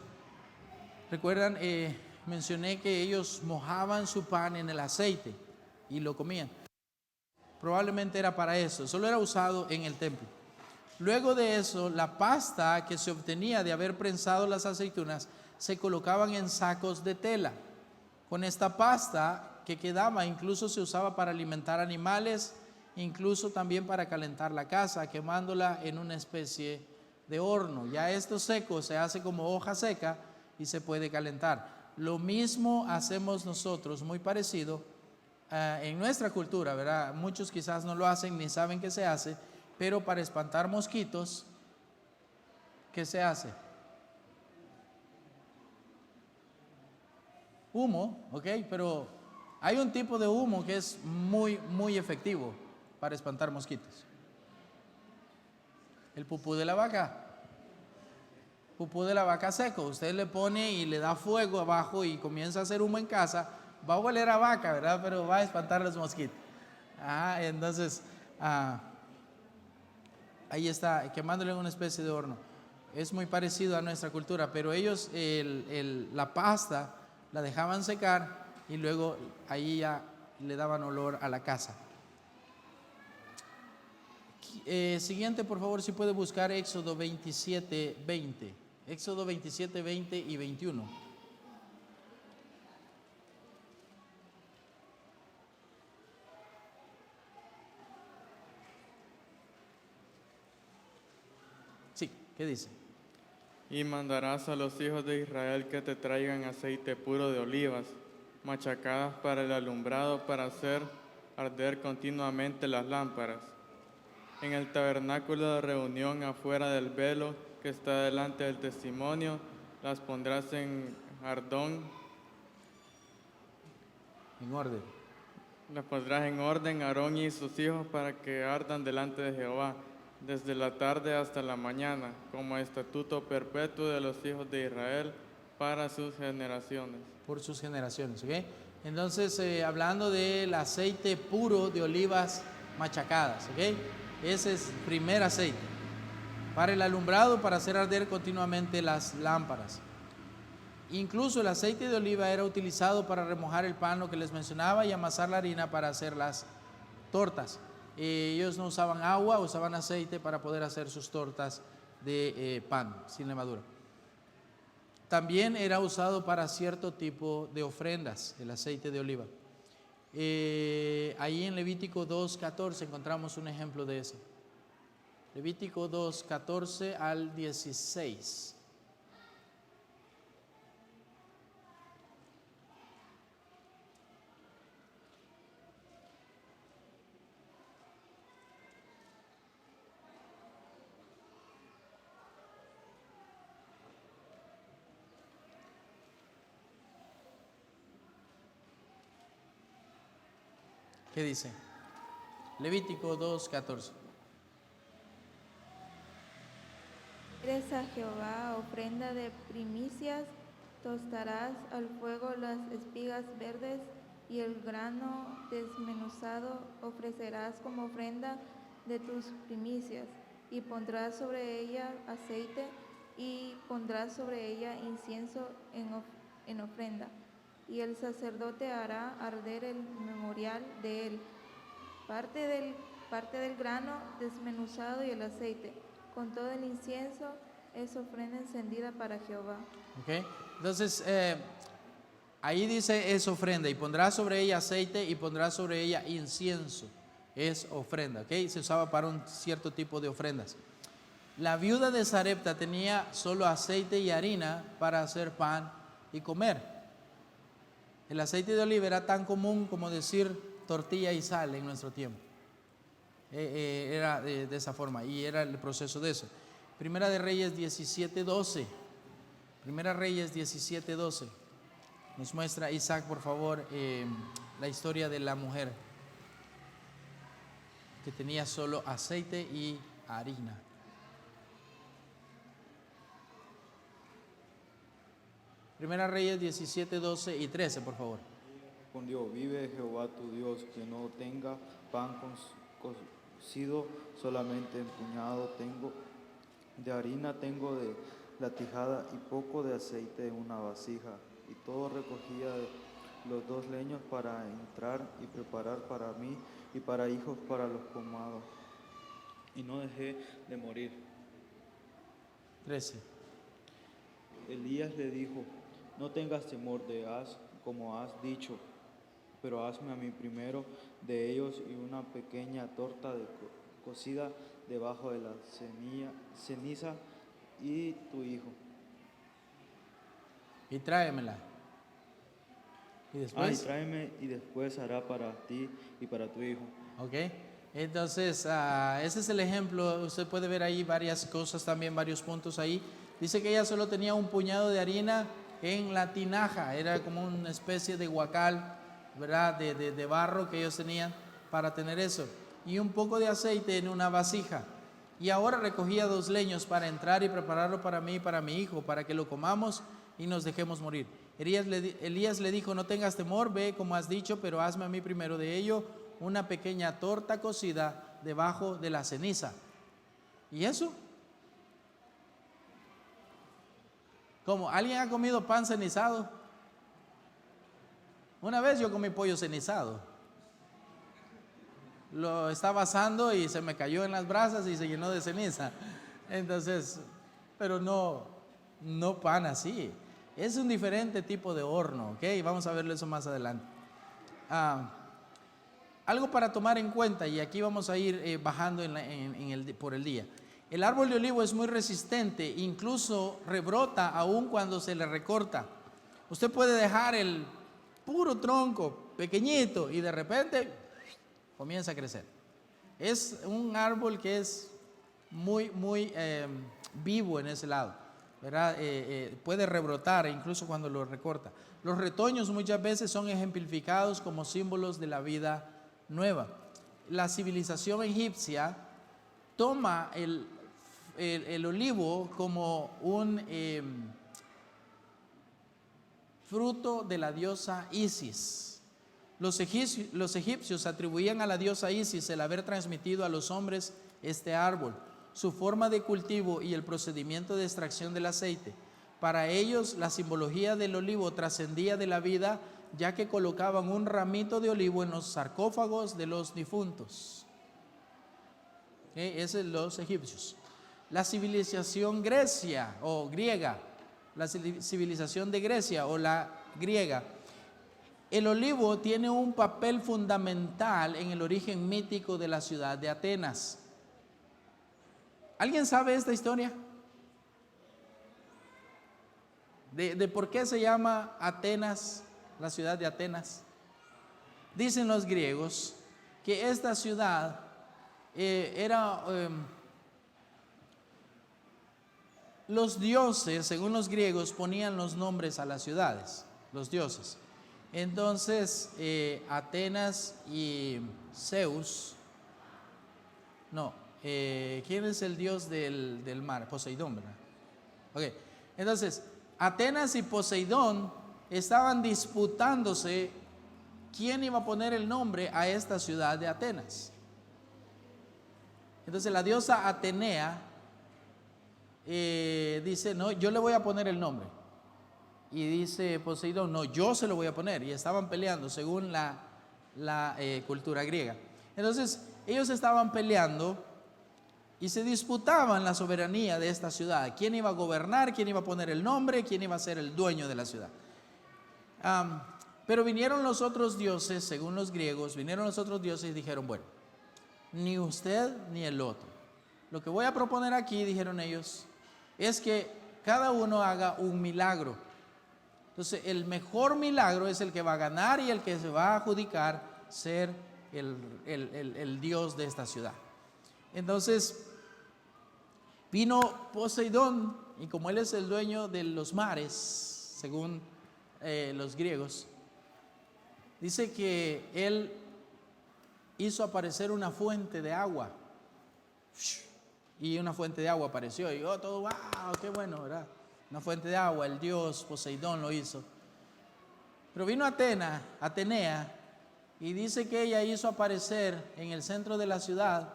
Recuerdan, mencioné que ellos mojaban su pan en el aceite y lo comían. Probablemente era para eso, solo era usado en el templo. Luego de eso, la pasta que se obtenía de haber prensado las aceitunas se colocaban en sacos de tela. Con esta pasta que quedaba, incluso se usaba para alimentar animales, incluso también para calentar la casa, quemándola en una especie de horno. Ya esto seco se hace como hoja seca y se puede calentar. Lo mismo hacemos nosotros, muy parecido en nuestra cultura, ¿verdad? Muchos quizás no lo hacen ni saben qué se hace, pero para espantar mosquitos, ¿qué se hace? Humo, ¿ok? Pero hay un tipo de humo que es muy, muy efectivo para espantar mosquitos. El pupú de la vaca. Pupú de la vaca seco. Usted le pone y le da fuego abajo y comienza a hacer humo en casa. Va a oler a vaca, ¿verdad? Pero va a espantar los mosquitos. Entonces, ahí está, quemándole en una especie de horno. Es muy parecido a nuestra cultura, pero ellos la pasta la dejaban secar y luego ahí ya le daban olor a la casa. Siguiente, por favor, si puede buscar Éxodo 27, 20. Éxodo 27, 20 y 21. Sí, ¿qué dice? Y mandarás a los hijos de Israel que te traigan aceite puro de olivas, machacadas para el alumbrado, para hacer arder continuamente las lámparas. En el tabernáculo de reunión afuera del velo que está delante del testimonio, las pondrás en ardón. En orden. Las pondrás en orden Aarón y sus hijos para que ardan delante de Jehová, desde la tarde hasta la mañana, como estatuto perpetuo de los hijos de Israel para sus generaciones. Por sus generaciones, ¿ok? Entonces, hablando del aceite puro de olivas machacadas, ¿ok? Ese es el primer aceite. Para el alumbrado, para hacer arder continuamente las lámparas. Incluso el aceite de oliva era utilizado para remojar el pan, lo que les mencionaba, y amasar la harina para hacer las tortas. Ellos no usaban agua, usaban aceite para poder hacer sus tortas de pan sin levadura. También era usado para cierto tipo de ofrendas, el aceite de oliva. Ahí en Levítico 2:14 encontramos un ejemplo de eso. Levítico 2:14 al 16. ¿Qué dice? Levítico 2:14. Eres a Jehová ofrenda de primicias, tostarás al fuego las espigas verdes y el grano desmenuzado ofrecerás como ofrenda de tus primicias, y pondrás sobre ella aceite y pondrás sobre ella incienso en ofrenda. Y el sacerdote hará arder el memorial de él, parte del grano desmenuzado y el aceite, con todo el incienso es ofrenda encendida para Jehová. Okay. Entonces, ahí dice es ofrenda, y pondrá sobre ella aceite y pondrá sobre ella incienso, es ofrenda, ¿ok? Se usaba para un cierto tipo de ofrendas. La viuda de Sarepta tenía solo aceite y harina para hacer pan y comer. El aceite de oliva era tan común como decir tortilla y sal en nuestro tiempo. Era de esa forma y era el proceso de eso. Primera de Reyes 17:12. Primera Reyes 17:12. Nos muestra Isaac, por favor, la historia de la mujer que tenía solo aceite y harina. Primera Reyes 17:12 y 13, por favor. Respondió: vive Jehová tu Dios, que no tenga pan cocido, solamente empuñado tengo de harina, tengo de la tijada y poco de aceite en una vasija. Y todo recogía los 2 leños para entrar y preparar para mí y para hijos para los comados. Y no dejé de morir. 13. Elías le dijo: no tengas temor como has dicho, pero hazme a mí primero de ellos y una pequeña torta cocida debajo de la ceniza y tu hijo. Y tráemela. Y después. Tráeme y después hará para ti y para tu hijo. Ok. Entonces, ese es el ejemplo. Usted puede ver ahí varias cosas también, varios puntos ahí. Dice que ella solo tenía un puñado de harina en la tinaja. Era como una especie de guacal, ¿verdad? De barro que ellos tenían para tener eso. Y un poco de aceite en una vasija. Y ahora recogía 2 leños para entrar y prepararlo para mí y para mi hijo, para que lo comamos y nos dejemos morir. Elías le dijo: no tengas temor, ve como has dicho, pero hazme a mí primero de ello una pequeña torta cocida debajo de la ceniza. ¿Y eso? ¿Cómo? ¿Alguien ha comido pan cenizado? Una vez yo comí pollo cenizado. Lo estaba asando y se me cayó en las brasas y se llenó de ceniza. Entonces, pero no pan así. Es un diferente tipo de horno, ¿ok? Vamos a verlo eso más adelante. Algo para tomar en cuenta, y aquí vamos a ir bajando por el día. El árbol de olivo es muy resistente, incluso rebrota aún cuando se le recorta. Usted puede dejar el puro tronco pequeñito y de repente comienza a crecer. Es un árbol que es muy vivo en ese lado, ¿verdad? Puede rebrotar incluso cuando lo recorta. Los retoños muchas veces son ejemplificados como símbolos de la vida nueva. La civilización egipcia toma el olivo como un fruto de la diosa Isis. Los egipcios atribuían a la diosa Isis el haber transmitido a los hombres este árbol, su forma de cultivo y el procedimiento de extracción del aceite. Para ellos, la simbología del olivo trascendía de la vida, ya que colocaban un ramito de olivo en los sarcófagos de los difuntos. Ese es los egipcios. La civilización griega, la civilización de Grecia o la griega, el olivo tiene un papel fundamental en el origen mítico de la ciudad de Atenas. ¿Alguien sabe esta historia? De por qué se llama Atenas, la ciudad de Atenas. Dicen los griegos que esta ciudad los dioses, según los griegos, ponían los nombres a las ciudades, los dioses. Entonces, Atenas y Zeus, ¿quién es el dios del mar? Poseidón, ¿verdad? Ok, entonces, Atenas y Poseidón estaban disputándose quién iba a poner el nombre a esta ciudad de Atenas. Entonces la diosa Atenea dice: no, yo le voy a poner el nombre. Y dice Poseidón: no, yo se lo voy a poner. Y estaban peleando según la cultura griega. Entonces ellos estaban peleando y se disputaban la soberanía de esta ciudad. ¿Quién iba a gobernar? ¿Quién iba a poner el nombre? ¿Quién iba a ser el dueño de la ciudad? Pero vinieron los otros dioses, según los griegos, vinieron los otros dioses y dijeron: bueno, ni usted ni el otro. lo que voy a proponer aquí, dijeron ellos, es que cada uno haga un milagro. Entonces, el mejor milagro es el que va a ganar y el que se va a adjudicar ser el Dios de esta ciudad. Entonces, vino Poseidón, y como él es el dueño de los mares, según los griegos, dice que él hizo aparecer una fuente de agua. Y una fuente de agua apareció. Y todo, wow, qué bueno, ¿verdad? Una fuente de agua, el dios Poseidón lo hizo. Pero vino Atenea, y dice que ella hizo aparecer en el centro de la ciudad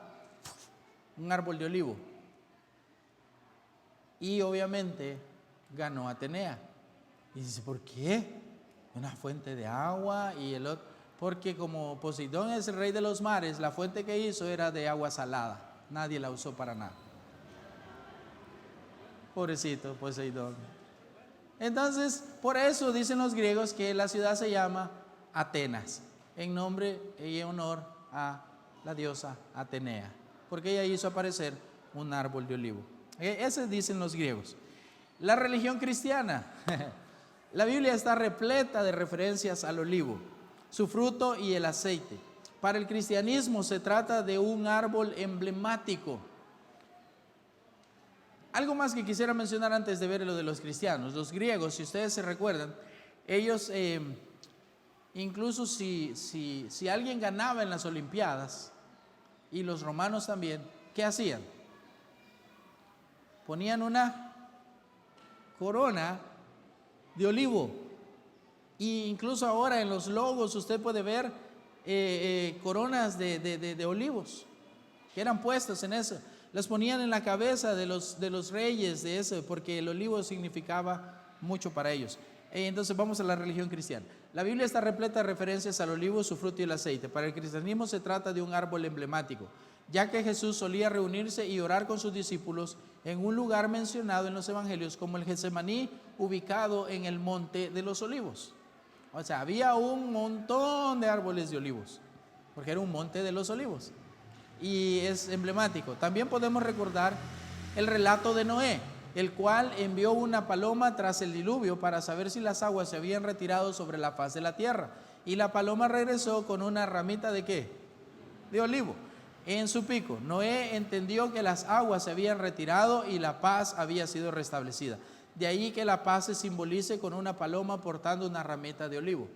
un árbol de olivo. Y obviamente ganó Atenea. Y dice, ¿por qué? Una fuente de agua y el otro. Porque como Poseidón es el rey de los mares, la fuente que hizo era de agua salada. Nadie la usó para nada. Pobrecito Poseidón. Entonces, por eso dicen los griegos que la ciudad se llama Atenas, en nombre y en honor a la diosa Atenea, porque ella hizo aparecer un árbol de olivo. Ese dicen los griegos. La religión cristiana. La Biblia está repleta de referencias al olivo, su fruto y el aceite. Para el cristianismo se trata de un árbol emblemático. Algo más que quisiera mencionar antes de ver lo de los cristianos. Los griegos, si ustedes se recuerdan, ellos incluso si alguien ganaba en las Olimpiadas, y los romanos también, ¿qué hacían? Ponían una corona de olivo. E incluso ahora en los logos usted puede ver coronas de olivos que eran puestas en eso. Las ponían en la cabeza de los reyes de eso, porque el olivo significaba mucho para ellos. Entonces vamos a la religión cristiana. La Biblia está repleta de referencias al olivo, su fruto y el aceite. Para el cristianismo se trata de un árbol emblemático, ya que Jesús solía reunirse y orar con sus discípulos en un lugar mencionado en los evangelios como el Getsemaní, ubicado en el monte de los olivos. O sea, había un montón de árboles de olivos, porque era un monte de los olivos. Y es emblemático. También podemos recordar el relato de Noé, el cual envió una paloma tras el diluvio para saber si las aguas se habían retirado sobre la faz de la tierra. Y la paloma regresó con una ramita ¿de qué? De olivo en su pico. Noé entendió que las aguas se habían retirado y la paz había sido restablecida. De ahí que la paz se simbolice con una paloma portando una ramita de olivo.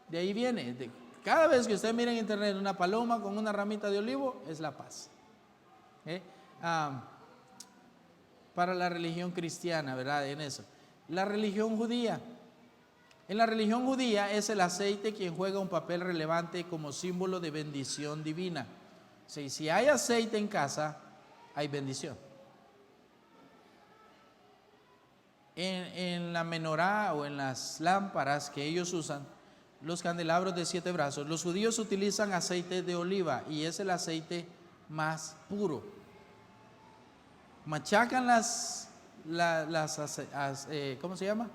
De ahí viene. Cada vez que usted mira en internet una paloma con una ramita de olivo, es la paz. Para la religión cristiana, ¿verdad? En eso. La religión judía. En la religión judía es el aceite quien juega un papel relevante como símbolo de bendición divina. Si hay aceite en casa, hay bendición. En la menorá o en las lámparas que ellos usan, los candelabros de 7 brazos, los judíos utilizan aceite de oliva y es el aceite más puro. Machacan ¿cómo se llama?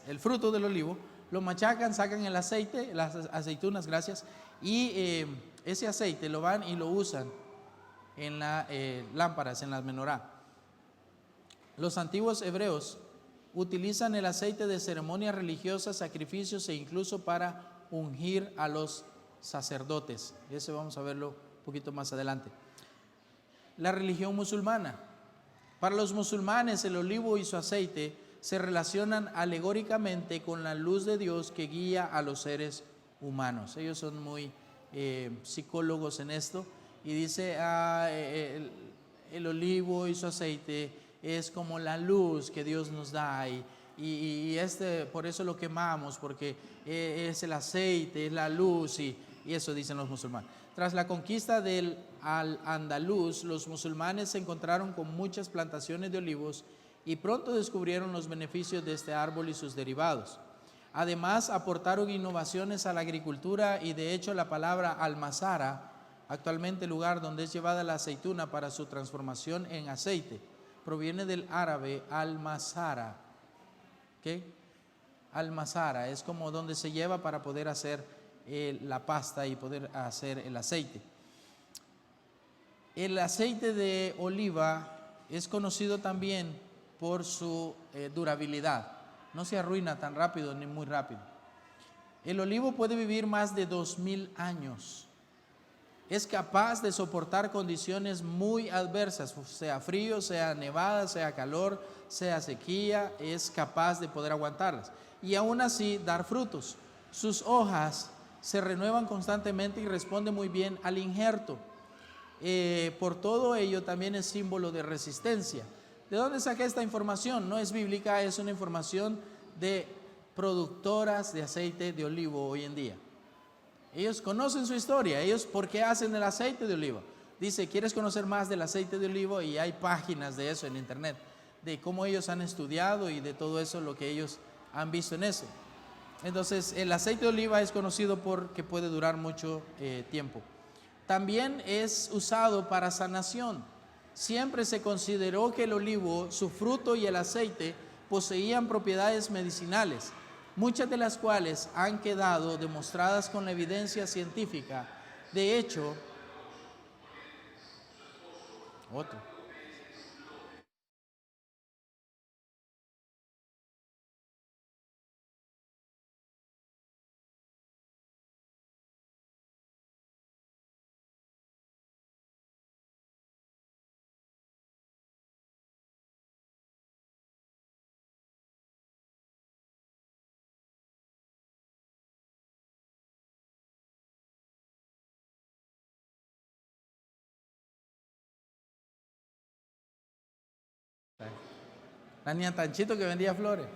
El fruto del olivo, lo machacan, sacan el aceite, las aceitunas, gracias, y ese aceite lo van y lo usan en las lámparas, en las menorá. Los antiguos hebreos utilizan el aceite de ceremonias religiosas, sacrificios e incluso para ungir a los sacerdotes. Eso vamos a verlo un poquito más adelante. La religión musulmana. Para los musulmanes el olivo y su aceite se relacionan alegóricamente con la luz de Dios que guía a los seres humanos. Ellos son muy psicólogos en esto y dice el olivo y su aceite es como la luz que Dios nos da y por eso lo quemamos, porque es el aceite, es la luz y eso dicen los musulmanes. Tras la conquista del Al-Andalus, los musulmanes se encontraron con muchas plantaciones de olivos y pronto descubrieron los beneficios de este árbol y sus derivados. Además, aportaron innovaciones a la agricultura y de hecho la palabra almazara, actualmente el lugar donde es llevada la aceituna para su transformación en aceite, proviene del árabe almazara. ¿Qué? Almazara es como donde se lleva para poder hacer la pasta y poder hacer el aceite. El aceite de oliva es conocido también por su durabilidad. No se arruina tan rápido ni muy rápido. El olivo puede vivir más de 2000 años. Es capaz de soportar condiciones muy adversas, sea frío, sea nevada, sea calor, sea sequía, es capaz de poder aguantarlas y aún así dar frutos. Sus hojas se renuevan constantemente y responden muy bien al injerto. Por todo ello también es símbolo de resistencia. ¿De dónde saqué esta información? No es bíblica, es una información de productoras de aceite de olivo hoy en día. Ellos conocen su historia, ellos por qué hacen el aceite de oliva. Dice, ¿quieres conocer más del aceite de olivo? Y hay páginas de eso en internet, de cómo ellos han estudiado y de todo eso, lo que ellos han visto en eso. Entonces, el aceite de oliva es conocido porque puede durar mucho tiempo. También es usado para sanación. Siempre se consideró que el olivo, su fruto y el aceite poseían propiedades medicinales, muchas de las cuales han quedado demostradas con la evidencia científica. De hecho, la niña Tanchito que vendía flores.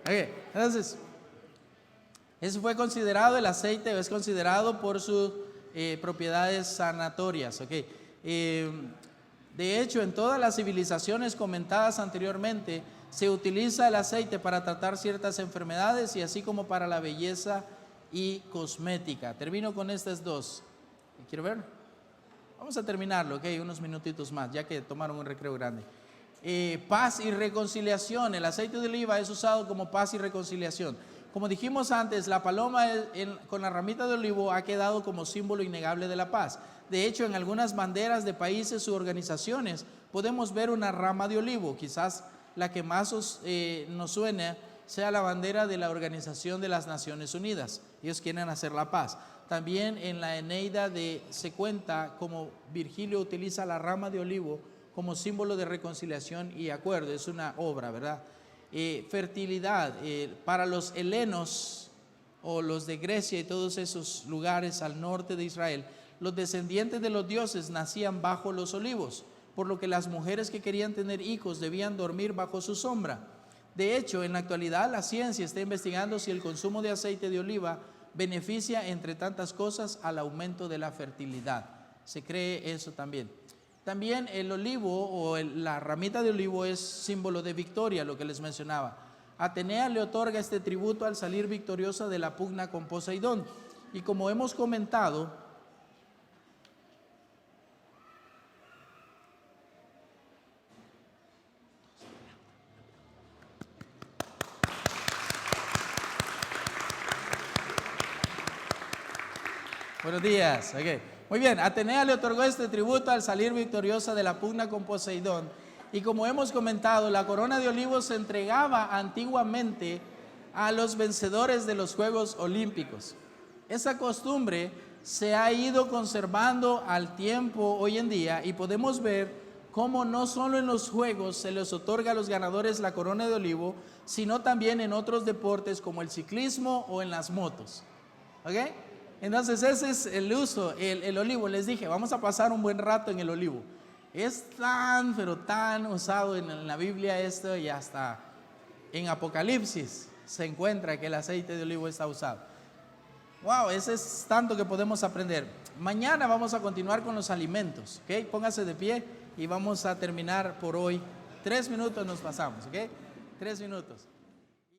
Okay. Entonces, eso fue considerado, el aceite es considerado por sus propiedades sanatorias. Okay. De hecho, en todas las civilizaciones comentadas anteriormente, se utiliza el aceite para tratar ciertas enfermedades y así como para la belleza y cosmética. Termino con estas dos. ¿Quiero ver? Vamos a terminarlo, ok, unos minutitos más, ya que tomaron un recreo grande. Paz y reconciliación. El aceite de oliva es usado como paz y reconciliación. Como dijimos antes, la paloma con la ramita de olivo ha quedado como símbolo innegable de la paz. De hecho, en algunas banderas de países u organizaciones podemos ver una rama de olivo. Quizás la que más nos suene sea la bandera de la Organización de las Naciones Unidas. Ellos quieren hacer la paz. También en la Eneida se cuenta como Virgilio utiliza la rama de olivo como símbolo de reconciliación y acuerdo. Es una obra, ¿verdad? Fertilidad. Para los helenos o los de Grecia y todos esos lugares al norte de Israel, los descendientes de los dioses nacían bajo los olivos, por lo que las mujeres que querían tener hijos debían dormir bajo su sombra. De hecho, en la actualidad la ciencia está investigando si el consumo de aceite de oliva beneficia, entre tantas cosas, al aumento de la fertilidad. Se cree eso también. También el olivo o la ramita de olivo es símbolo de victoria, lo que les mencionaba. Atenea le otorga este tributo al salir victoriosa de la pugna con Poseidón. Y como hemos comentado, buenos días. Okay. Muy bien, Atenea le otorgó este tributo al salir victoriosa de la pugna con Poseidón. Y como hemos comentado, la corona de olivos se entregaba antiguamente a los vencedores de los Juegos Olímpicos. Esa costumbre se ha ido conservando al tiempo hoy en día y podemos ver cómo no solo en los Juegos se les otorga a los ganadores la corona de olivo, sino también en otros deportes como el ciclismo o en las motos. ¿Ok? Entonces ese es el uso, el olivo. Les dije, vamos a pasar un buen rato en el olivo. Es tan, pero tan usado en la Biblia esto, y hasta en Apocalipsis se encuentra que el aceite de olivo está usado. Wow, ese es tanto que podemos aprender. Mañana vamos a continuar con los alimentos, ¿ok? Póngase de pie y vamos a terminar por hoy. 3 minutos nos pasamos, ¿ok? 3 minutos.